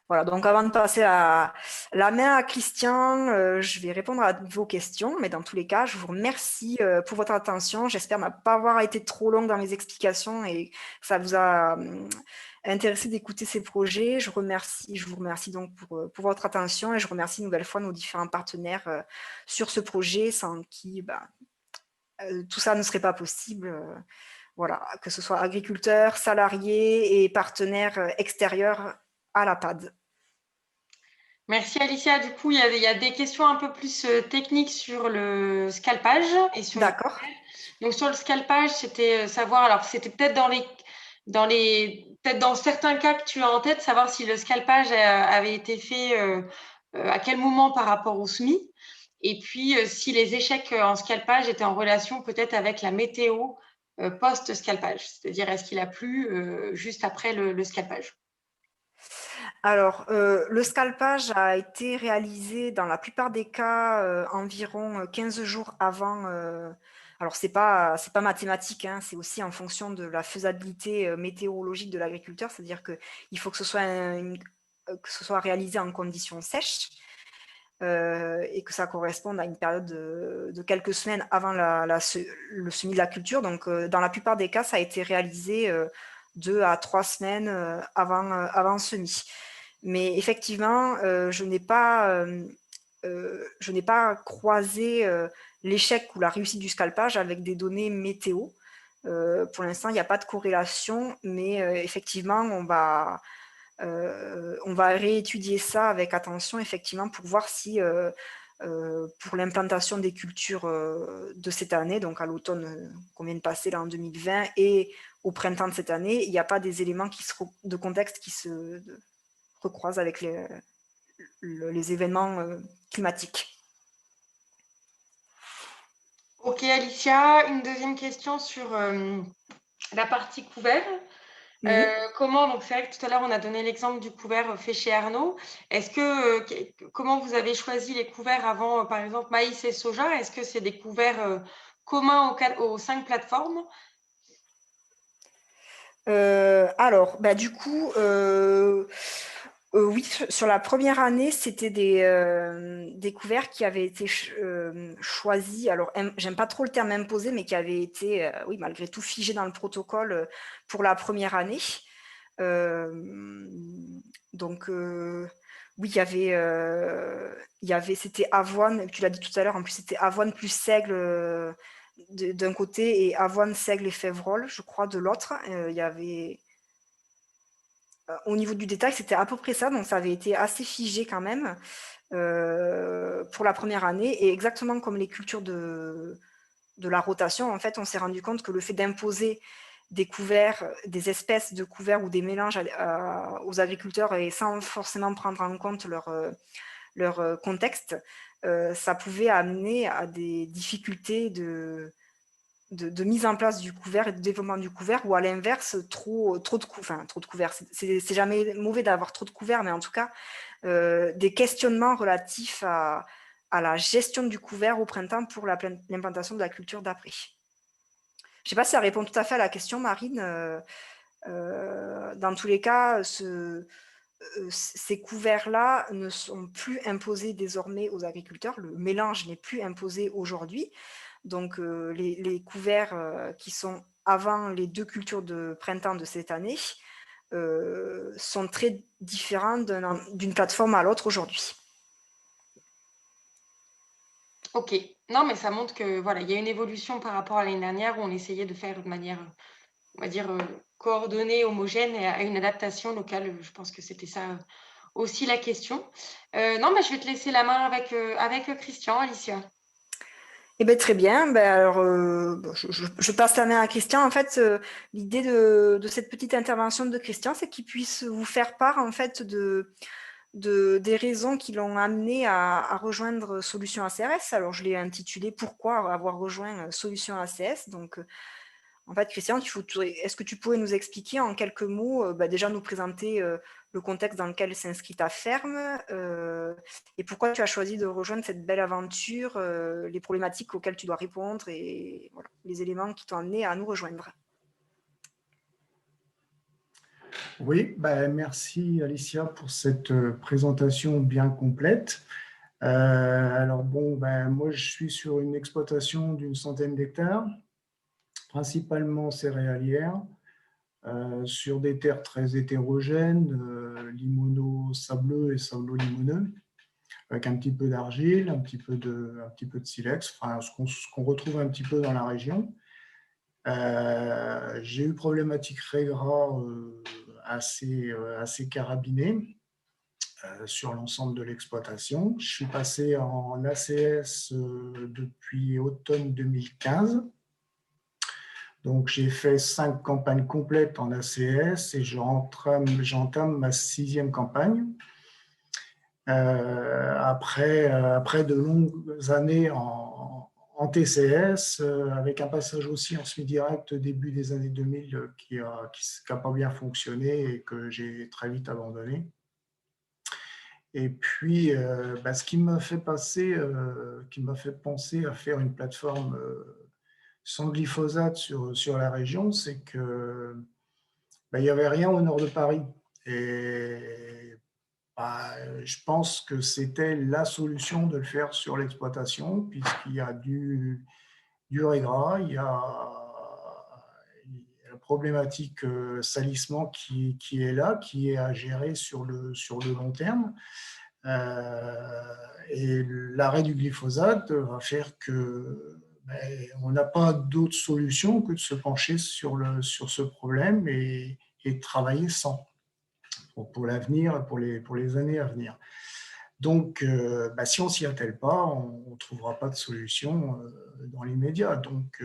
Voilà, donc avant de passer la main à Christian, je vais répondre à vos questions, mais dans tous les cas, je vous remercie pour votre attention. J'espère ne pas avoir été trop longue dans mes explications et que ça vous a intéressé d'écouter ces projets. Je vous remercie donc pour votre attention et je remercie une nouvelle fois nos différents partenaires sur ce projet sans qui tout ça ne serait pas possible. Voilà, que ce soit agriculteurs, salariés et partenaires extérieurs à la PAD. Merci Alicia. Du coup, il y a des questions un peu plus techniques sur le scalpage et sur D'accord. Donc sur le scalpage, c'était savoir, alors c'était peut-être peut-être dans certains cas que tu as en tête, savoir si le scalpage avait été fait à quel moment par rapport au semis, et puis si les échecs en scalpage étaient en relation peut-être avec la météo post-scalpage, c'est-à-dire est-ce qu'il a plu juste après le scalpage. Alors, le scalpage a été réalisé dans la plupart des cas environ 15 jours avant. Alors, c'est pas mathématique, hein, c'est aussi en fonction de la faisabilité météorologique de l'agriculteur, c'est-à-dire qu'il faut que ce soit réalisé en conditions sèches et que ça corresponde à une période de quelques semaines avant le semis de la culture. Donc, dans la plupart des cas, ça a été réalisé 2 à 3 semaines avant semis. Mais effectivement, je n'ai pas croisé l'échec ou la réussite du scalpage avec des données météo. Pour l'instant, il n'y a pas de corrélation, mais effectivement, on va réétudier ça avec attention, effectivement, pour voir si, pour l'implantation des cultures de cette année, donc à l'automne qu'on vient de passer là en 2020, et au printemps de cette année, il n'y a pas des éléments de contexte qui se recroisent avec les événements climatiques. Ok Alicia, une deuxième question sur la partie couvert. Comment, donc c'est vrai que tout à l'heure on a donné l'exemple du couvert fait chez Arnaud. Comment vous avez choisi les couverts avant, par exemple maïs et soja? Est-ce que c'est des couverts communs aux 5 plateformes? Alors, du coup, oui, sur la première année, c'était des couverts qui avaient été choisis. Alors, j'aime pas trop le terme imposé, mais qui avaient été, oui, malgré tout, figés dans le protocole pour la première année. Donc, oui, il y avait, c'était avoine, tu l'as dit tout à l'heure, en plus c'était avoine plus seigle d'un côté et avoine, seigle et févrole, je crois, de l'autre. Il y avait au niveau du détail, c'était à peu près ça, donc ça avait été assez figé quand même pour la première année. Et exactement comme les cultures de la rotation, en fait, on s'est rendu compte que le fait d'imposer des couverts, des espèces de couverts ou des mélanges aux agriculteurs et sans forcément prendre en compte leur contexte, ça pouvait amener à des difficultés de mise en place du couvert et de développement du couvert, ou à l'inverse, trop de couverts. C'est jamais mauvais d'avoir trop de couverts, mais en tout cas, des questionnements relatifs à la gestion du couvert au printemps pour l'implantation de la culture d'après. Je ne sais pas si ça répond tout à fait à la question, Marine. Dans tous les cas, ces couverts-là ne sont plus imposés désormais aux agriculteurs. Le mélange n'est plus imposé aujourd'hui. Donc, les couverts qui sont avant les 2 cultures de printemps de cette année sont très différents d'une plateforme à l'autre aujourd'hui. Ok, non, mais ça montre que voilà, il y a une évolution par rapport à l'année dernière où on essayait de faire de manière, on va dire, coordonnée, homogène et à une adaptation locale. Je pense que c'était ça aussi la question. Non, mais je vais te laisser la main avec Christian, Alicia. Eh bien, très bien. Alors, je passe la main à Christian. En fait, l'idée de cette petite intervention de Christian, c'est qu'il puisse vous faire part en fait des raisons qui l'ont amené à rejoindre Solutions ACRS. Alors, je l'ai intitulé Pourquoi avoir rejoint Solutions ACS. Donc, en fait, Christian, est-ce que tu pourrais nous expliquer en quelques mots, déjà nous présenter le contexte dans lequel s'inscrit ta ferme et pourquoi tu as choisi de rejoindre cette belle aventure, les problématiques auxquelles tu dois répondre et voilà, les éléments qui t'ont amené à nous rejoindre. Oui, merci Alicia pour cette présentation bien complète. Alors bon, moi je suis sur une exploitation d'une centaine d'hectares, principalement céréalières, sur des terres très hétérogènes, limono-sableux et sablo-limoneux, avec un petit peu d'argile, un petit peu de silex, enfin, ce qu'on retrouve un petit peu dans la région. J'ai eu problématique régras assez carabinée sur l'ensemble de l'exploitation. Je suis passé en ACS depuis automne 2015. Donc, j'ai fait 5 campagnes complètes en ACS et j'entame ma 6e campagne. Après de longues années en TCS, avec un passage aussi en semi-direct au début des années 2000 qui n'a pas bien fonctionné et que j'ai très vite abandonné. Et puis, ce qui m'a fait penser à faire une plateforme sans glyphosate sur la région, c'est que il n'y avait rien au nord de Paris. Et je pense que c'était la solution de le faire sur l'exploitation, puisqu'il y a du régras, il y a la problématique salissement qui est là, qui est à gérer sur le long terme. Et l'arrêt du glyphosate va faire que on n'a pas d'autre solution que de se pencher sur ce problème et de travailler sans pour l'avenir, pour les années à venir. Donc, si on ne s'y attelle pas, on ne trouvera pas de solution dans l'immédiat. Donc,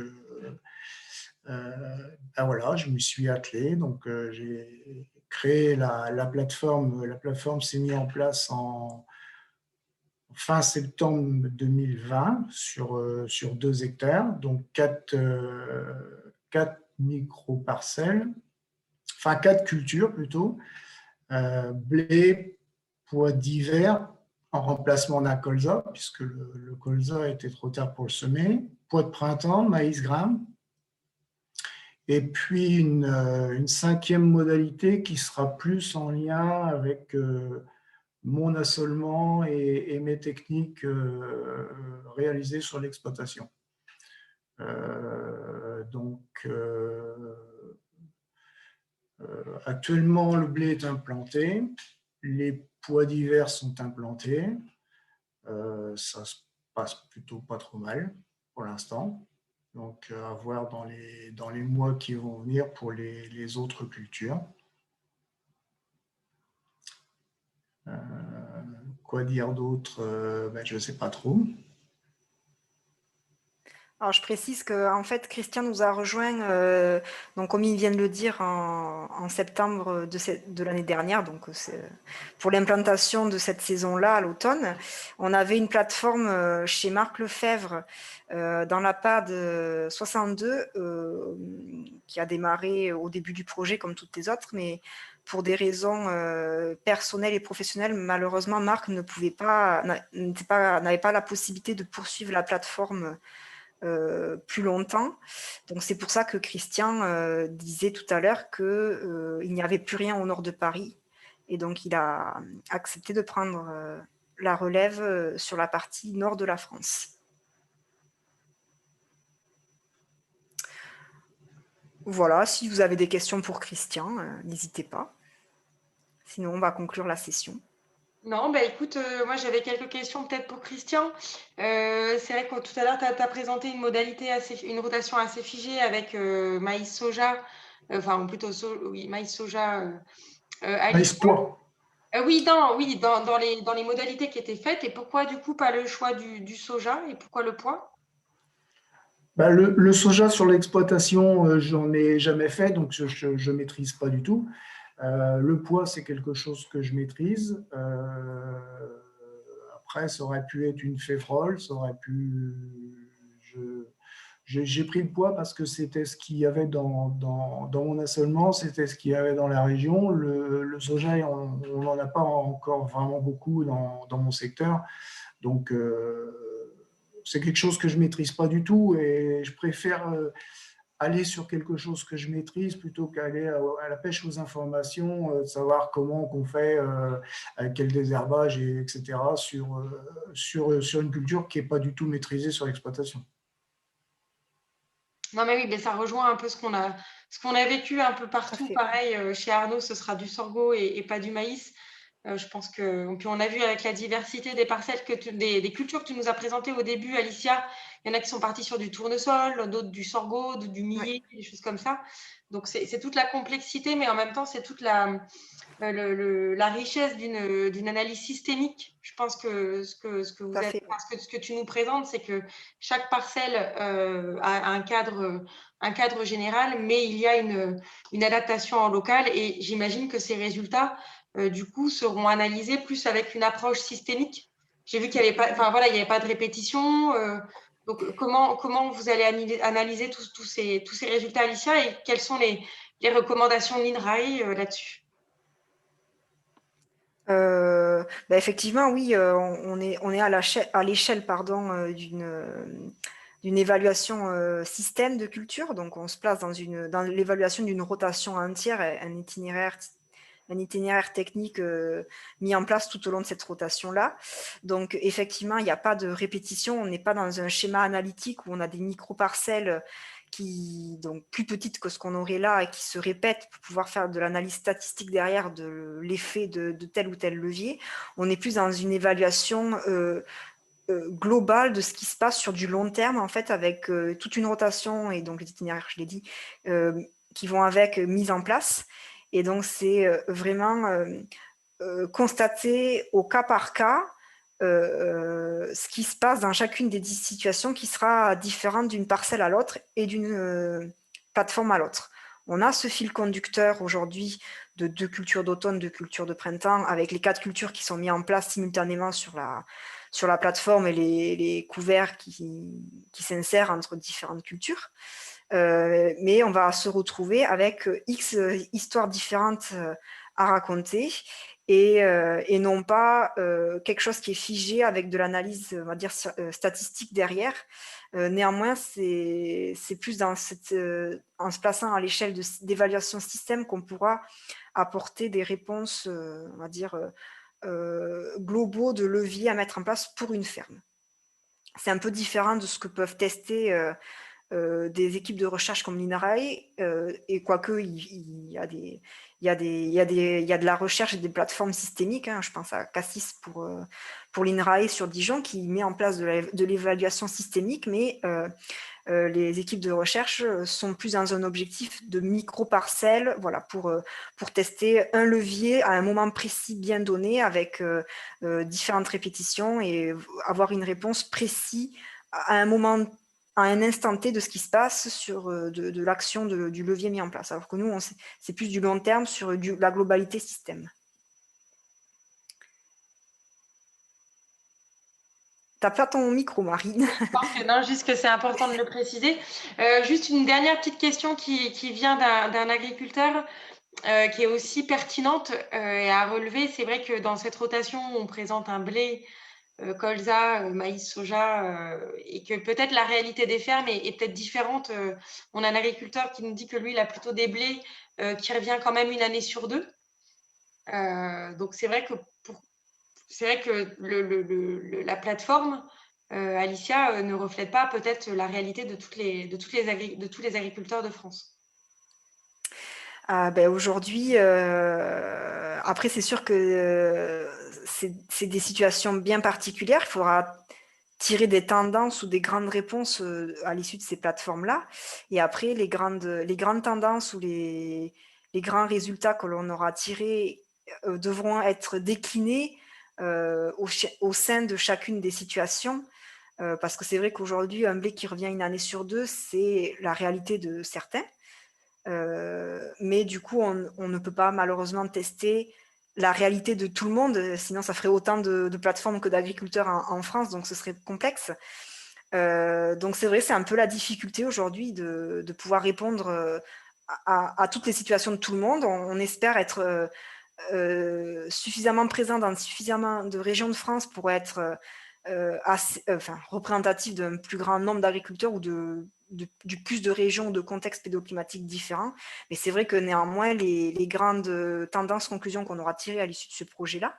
voilà, je me suis attelé. Donc, j'ai créé la plateforme. La plateforme s'est mise en place en fin septembre 2020 sur 2 hectares, donc 4 micro-parcelles, enfin 4 cultures plutôt, blé, pois d'hiver en remplacement d'un colza, puisque le colza était trop tard pour le semer, pois de printemps, maïs gramme, et puis une 5e modalité qui sera plus en lien avec mon assolement et mes techniques réalisées sur l'exploitation. Actuellement, le blé est implanté, les pois d'hiver sont implantés, ça se passe plutôt pas trop mal pour l'instant. Donc, à voir dans les mois qui vont venir pour les autres cultures. Quoi dire d'autre? Je ne sais pas trop. Alors, je précise qu'en fait, Christian nous a rejoint, donc comme il vient de le dire, en septembre de l'année dernière, donc pour l'implantation de cette saison-là, à l'automne. On avait une plateforme chez Marc Lefebvre dans la PAD 62 qui a démarré au début du projet comme toutes les autres, mais pour des raisons personnelles et professionnelles, malheureusement, Marc n'avait pas la possibilité de poursuivre la plateforme plus longtemps. Donc c'est pour ça que Christian disait tout à l'heure qu'il n'y avait plus rien au nord de Paris. Et donc il a accepté de prendre la relève sur la partie nord de la France. Voilà, si vous avez des questions pour Christian, n'hésitez pas. Sinon, on va conclure la session. Non, écoute, moi j'avais quelques questions peut-être pour Christian. C'est vrai que tout à l'heure, tu as présenté une modalité une rotation assez figée avec maïs soja, enfin plutôt oui, maïs soja Maïs Alicia. pois. Oui, dans les modalités qui étaient faites. Et pourquoi du coup pas le choix du soja et pourquoi le pois? Le soja sur l'exploitation, j'en ai jamais fait, donc je maîtrise pas du tout. Le pois, c'est quelque chose que je maîtrise. Après, ça aurait pu être une févrole, ça aurait pu. J'ai pris le pois parce que c'était ce qu'il y avait dans mon assolement, c'était ce qu'il y avait dans la région. Le soja, on n'en a pas encore vraiment beaucoup dans mon secteur. Donc, c'est quelque chose que je ne maîtrise pas du tout et je préfère aller sur quelque chose que je maîtrise plutôt qu'aller à la pêche aux informations, savoir comment on fait, avec quel désherbage, etc., sur une culture qui n'est pas du tout maîtrisée sur l'exploitation. Non, mais oui, mais ça rejoint un peu ce qu'on a vécu un peu partout. Pareil, chez Arnaud, ce sera du sorgho et pas du maïs. Je pense que, puis on a vu avec la diversité des parcelles, des cultures que tu nous as présentées au début, Alicia, il y en a qui sont partis sur du tournesol, d'autres du sorgho, du millet, des choses comme ça. Donc, c'est toute la complexité, mais en même temps, c'est toute la richesse d'une analyse systémique. Je pense que ce que tu nous présentes, c'est que chaque parcelle a un cadre général, mais il y a une adaptation en local. Et j'imagine que ces résultats, du coup, seront analysés plus avec une approche systémique. J'ai vu qu'il n'y avait pas, enfin voilà, il n'y avait pas de répétition. Donc, comment vous allez analyser tous ces résultats, Alicia, et quelles sont les recommandations de l'INRAE là-dessus? Effectivement, oui, on est à l'échelle d'une évaluation système de culture. Donc, on se place dans l'évaluation d'une rotation entière, un itinéraire technique mis en place tout au long de cette rotation-là. Donc, effectivement, il n'y a pas de répétition. On n'est pas dans un schéma analytique où on a des micro-parcelles donc plus petites que ce qu'on aurait là et qui se répètent pour pouvoir faire de l'analyse statistique derrière de l'effet de tel ou tel levier. On est plus dans une évaluation globale de ce qui se passe sur du long terme, en fait, avec toute une rotation et donc les itinéraires, je l'ai dit, qui vont avec mise en place. Et donc, c'est vraiment constater au cas par cas ce qui se passe dans chacune des 10 situations qui sera différente d'une parcelle à l'autre et d'une plateforme à l'autre. On a ce fil conducteur aujourd'hui de 2 cultures d'automne, 2 cultures de printemps, avec les 4 cultures qui sont mises en place simultanément sur la plateforme et les couverts qui s'insèrent entre différentes cultures. Mais on va se retrouver avec X histoires différentes à raconter et non pas quelque chose qui est figé avec de l'analyse, on va dire, statistique derrière. Néanmoins, c'est plus en se plaçant à l'échelle d'évaluation système qu'on pourra apporter des réponses, on va dire, globaux de leviers à mettre en place pour une ferme. C'est un peu différent de ce que peuvent tester des équipes de recherche comme l'INRAE, et quoique il y a de la recherche et des plateformes systémiques, hein, je pense à Cassis pour l'INRAE sur Dijon qui met en place de l'évaluation systémique, mais les équipes de recherche sont plus dans un objectif de micro-parcelles, voilà, pour tester un levier à un moment précis bien donné avec différentes répétitions et avoir une réponse précise à un moment, à un instant T de ce qui se passe sur de l'action du levier mis en place. Alors que nous, c'est plus du long terme sur la globalité système. T'as pas ton micro, Marine. Non, juste que c'est important de le préciser. Juste une dernière petite question qui vient d'un agriculteur qui est aussi pertinente et à relever. C'est vrai que dans cette rotation, on présente un blé, colza, maïs, soja, et que peut-être la réalité des fermes est peut-être différente. On a un agriculteur qui nous dit que lui, il a plutôt des blés qui revient quand même une année sur deux. Donc c'est vrai que la plateforme Alicia ne reflète pas peut-être la réalité de tous les agriculteurs de France. Aujourd'hui, après c'est sûr que c'est des situations bien particulières. Il faudra tirer des tendances ou des grandes réponses à l'issue de ces plateformes-là. Et après, les grandes tendances ou les grands résultats que l'on aura tirés devront être déclinés au sein de chacune des situations. Parce que c'est vrai qu'aujourd'hui, un blé qui revient une année sur deux, c'est la réalité de certains. Mais du coup, on ne peut pas malheureusement tester la réalité de tout le monde, sinon ça ferait autant de plateformes que d'agriculteurs en France, donc ce serait complexe. Donc c'est vrai, c'est un peu la difficulté aujourd'hui de pouvoir répondre à toutes les situations de tout le monde. On espère être suffisamment présent dans suffisamment de régions de France pour être représentatif d'un plus grand nombre d'agriculteurs ou du plus de régions, de contextes pédoclimatiques différents. Mais c'est vrai que néanmoins, les grandes tendances, conclusions qu'on aura tirées à l'issue de ce projet-là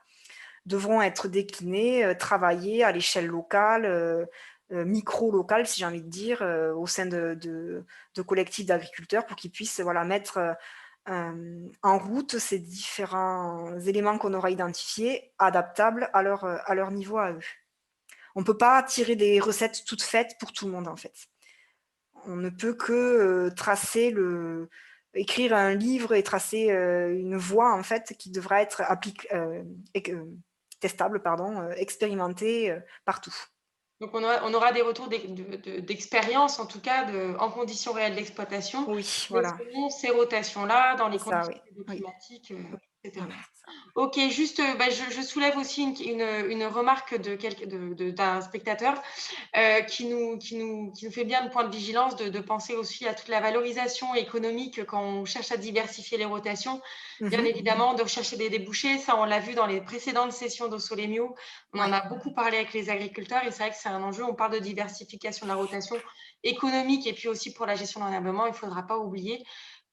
devront être déclinées, travaillées à l'échelle locale, micro-locale, si j'ai envie de dire, au sein de collectifs d'agriculteurs pour qu'ils puissent mettre en route ces différents éléments qu'on aura identifiés, adaptables à leur niveau à eux. On ne peut pas tirer des recettes toutes faites pour tout le monde, en fait. On ne peut que écrire un livre et tracer une voie, en fait, qui devra être testable, expérimentée partout. Donc, on aura des retours d'expérience, en tout cas, en conditions réelles d'exploitation. Oui, voilà. Selon ces rotations-là, dans les conditions climatiques, etc. Oui. Ok, juste, je soulève aussi une remarque d'un spectateur qui nous fait bien le point de vigilance de penser aussi à toute la valorisation économique quand on cherche à diversifier les rotations. Bien évidemment, de rechercher des débouchés, ça on l'a vu dans les précédentes sessions d'Osolemio. On en a beaucoup parlé avec les agriculteurs et c'est vrai que c'est un enjeu. On parle de diversification de la rotation économique et puis aussi pour la gestion d'enherbement, il ne faudra pas oublier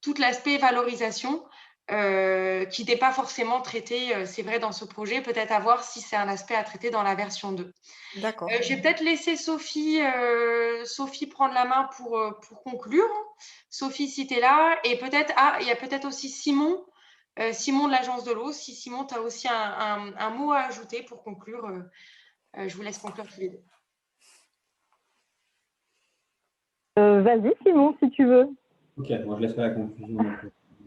tout l'aspect valorisation qui n'est pas forcément traité, c'est vrai, dans ce projet. Peut-être à voir si c'est un aspect à traiter dans la version 2. D'accord. Je vais peut-être laisser Sophie prendre la main pour conclure. Sophie, si tu es là. Et peut-être, il y a peut-être aussi Simon de l'Agence de l'eau. Si Simon, tu as aussi un mot à ajouter pour conclure, je vous laisse conclure tous les deux. Vas-y, Simon, si tu veux. Ok, moi je laisse la conclusion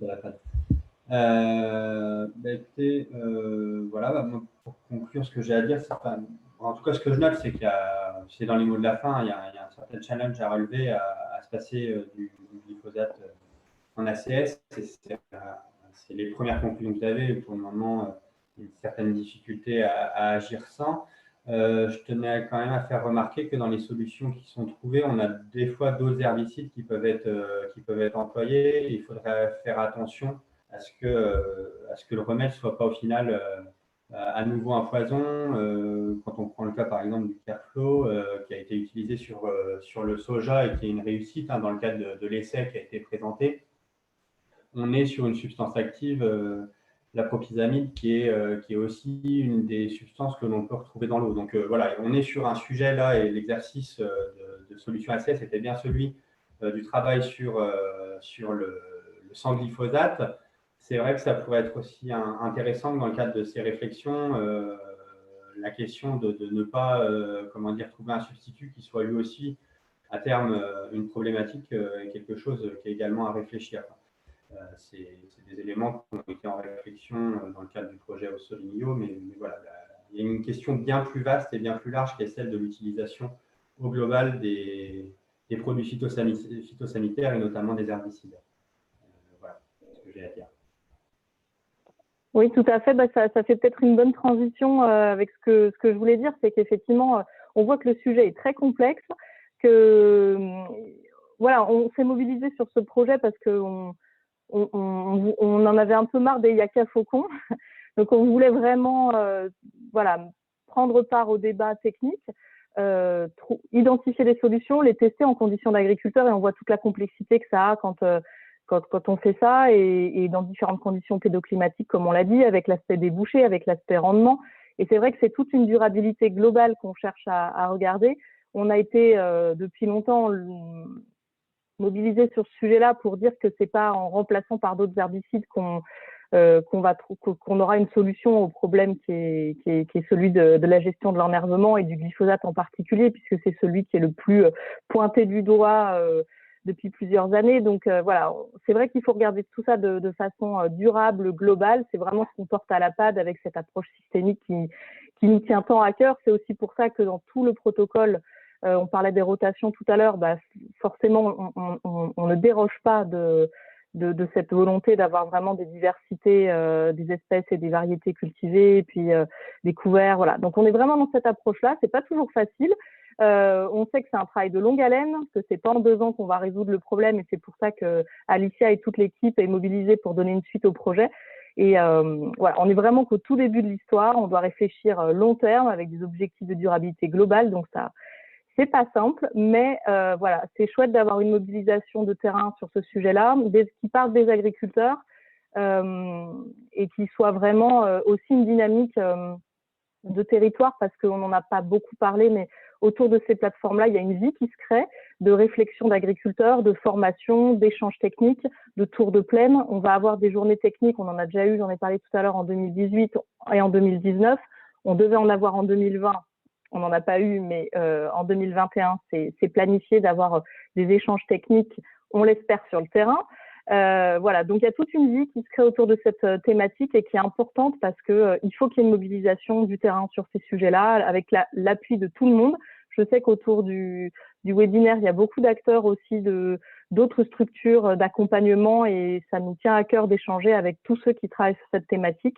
de la phrase. Écoutez, moi, pour conclure, ce que j'ai à dire, en tout cas, ce que je note, c'est c'est dans les mots de la fin, il y a un certain challenge à relever à se passer du glyphosate en ACS. C'est les premières conclusions que vous avez. Pour le moment, une certaine difficulté à agir sans. Je tenais quand même à faire remarquer que dans les solutions qui sont trouvées, on a des fois d'autres herbicides qui peuvent être employés. Il faudrait faire attention à ce que le remède ne soit pas au final à nouveau un poison. Quand on prend le cas par exemple du Carflow qui a été utilisé sur le soja et qui est une réussite dans le cadre de l'essai qui a été présenté, on est sur une substance active, la propyzamide, qui est aussi une des substances que l'on peut retrouver dans l'eau. Donc voilà, on est sur un sujet là et l'exercice de solution ACS était bien celui du travail sur le sans glyphosate. C'est vrai que ça pourrait être aussi intéressant dans le cadre de ces réflexions, la question de ne pas trouver un substitut qui soit lui aussi à terme une problématique et quelque chose qui est également à réfléchir. C'est des éléments qui ont été en réflexion dans le cadre du projet au Solimio, mais voilà, il y a une question bien plus vaste et bien plus large qui est celle de l'utilisation au global des produits phytosanitaires et notamment des herbicides. Voilà ce que j'ai à dire. Oui, tout à fait. Ça fait peut-être une bonne transition avec ce que je voulais dire, c'est qu'effectivement, on voit que le sujet est très complexe, que voilà, on s'est mobilisé sur ce projet parce qu'on en avait un peu marre des yaka faucons. Donc, on voulait vraiment voilà, prendre part au débat technique, identifier des solutions, les tester en conditions d'agriculteur, et on voit toute la complexité que ça a quand on fait ça, et dans différentes conditions pédoclimatiques, comme on l'a dit, avec l'aspect débouché, avec l'aspect rendement. Et c'est vrai que c'est toute une durabilité globale qu'on cherche à regarder. On a été depuis longtemps mobilisé sur ce sujet-là pour dire que c'est pas en remplaçant par d'autres herbicides qu'on aura une solution au problème qui est celui de la gestion de l'enherbement et du glyphosate en particulier, puisque c'est celui qui est le plus pointé du doigt depuis plusieurs années. Donc voilà, c'est vrai qu'il faut regarder tout ça de façon durable, globale. C'est vraiment ce qu'on porte à la PAD avec cette approche systémique qui nous tient tant à cœur. C'est aussi pour ça que dans tout le protocole, on parlait des rotations tout à l'heure, forcément on ne déroge pas de cette volonté d'avoir vraiment des diversités des espèces et des variétés cultivées, et puis des couverts. Voilà. Donc on est vraiment dans cette approche-là. C'est pas toujours facile. On sait que c'est un travail de longue haleine, que c'est pas en 2 ans qu'on va résoudre le problème, et c'est pour ça que Alicia et toute l'équipe est mobilisée pour donner une suite au projet. Et voilà, on est vraiment qu'au tout début de l'histoire. On doit réfléchir long terme avec des objectifs de durabilité globale. Donc ça, c'est pas simple, mais voilà, c'est chouette d'avoir une mobilisation de terrain sur ce sujet-là, qui parte des agriculteurs et qui soit vraiment aussi une dynamique de territoire, parce qu'on n'en a pas beaucoup parlé, mais autour de ces plateformes-là, il y a une vie qui se crée, de réflexion d'agriculteurs, de formation, d'échanges techniques, de tours de plaine. On va avoir des journées techniques, on en a déjà eu, j'en ai parlé tout à l'heure, en 2018 et en 2019. On devait en avoir en 2020. On n'en a pas eu, mais en 2021, c'est planifié d'avoir des échanges techniques, on l'espère, sur le terrain. Voilà, donc il y a toute une vie qui se crée autour de cette thématique et qui est importante, parce qu'il faut qu'il y ait une mobilisation du terrain sur ces sujets-là, avec l'appui de tout le monde. Je sais qu'autour du webinaire, il y a beaucoup d'acteurs aussi d'autres structures d'accompagnement, et ça nous tient à cœur d'échanger avec tous ceux qui travaillent sur cette thématique,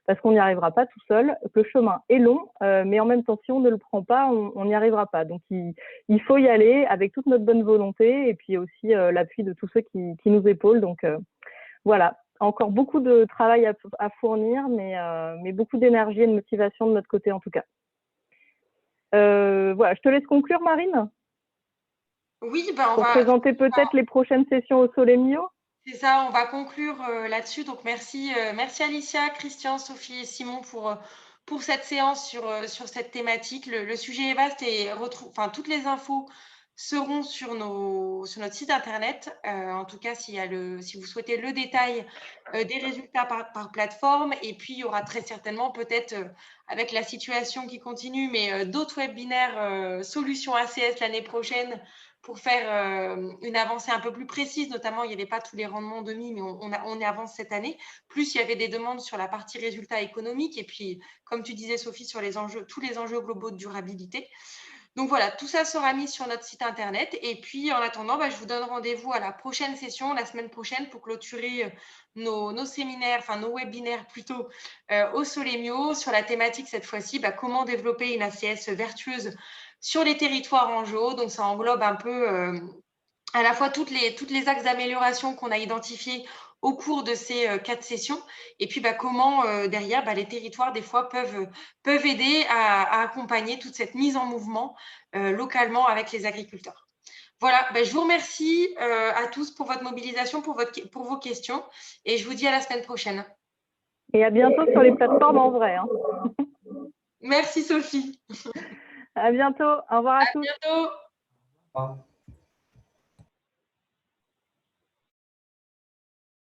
parce qu'on n'y arrivera pas tout seul. Le chemin est long, mais en même temps, si on ne le prend pas, on n'y arrivera pas. Donc, il faut y aller avec toute notre bonne volonté, et puis aussi l'appui de tous ceux qui nous épaulent. Donc, voilà, encore beaucoup de travail à fournir, mais beaucoup d'énergie et de motivation de notre côté, en tout cas. Voilà, je te laisse conclure, Marine. Oui, pour présenter peut-être les prochaines sessions au Solemio. C'est ça, on va conclure là-dessus. Donc, merci Alicia, Christian, Sophie et Simon pour cette séance sur cette thématique. Le sujet est vaste, et toutes les infos seront sur notre site internet. En tout cas, si vous souhaitez le détail des résultats par plateforme. Et puis, il y aura très certainement, peut-être avec la situation qui continue, mais d'autres webinaires solutions ACS l'année prochaine, pour faire une avancée un peu plus précise. Notamment, il n'y avait pas tous les rendements demi, mais on avance cette année. Plus, il y avait des demandes sur la partie résultats économiques, et puis, comme tu disais, Sophie, sur tous les enjeux globaux de durabilité. Donc voilà, tout ça sera mis sur notre site internet. Et puis, en attendant, je vous donne rendez-vous à la prochaine session, la semaine prochaine, pour clôturer nos séminaires, nos webinaires plutôt, au Solemio, sur la thématique cette fois-ci, comment développer une ACS vertueuse sur les territoires en JO. Donc, ça englobe un peu à la fois toutes les axes d'amélioration qu'on a identifiés au cours de ces 4 sessions, et puis comment derrière les territoires des fois peuvent aider à accompagner toute cette mise en mouvement localement avec les agriculteurs. Voilà, je vous remercie à tous pour votre mobilisation, pour vos questions, et je vous dis à la semaine prochaine. Et à bientôt sur les plateformes en vrai. Merci Sophie. À bientôt. Au revoir à tous. À bientôt. Au revoir.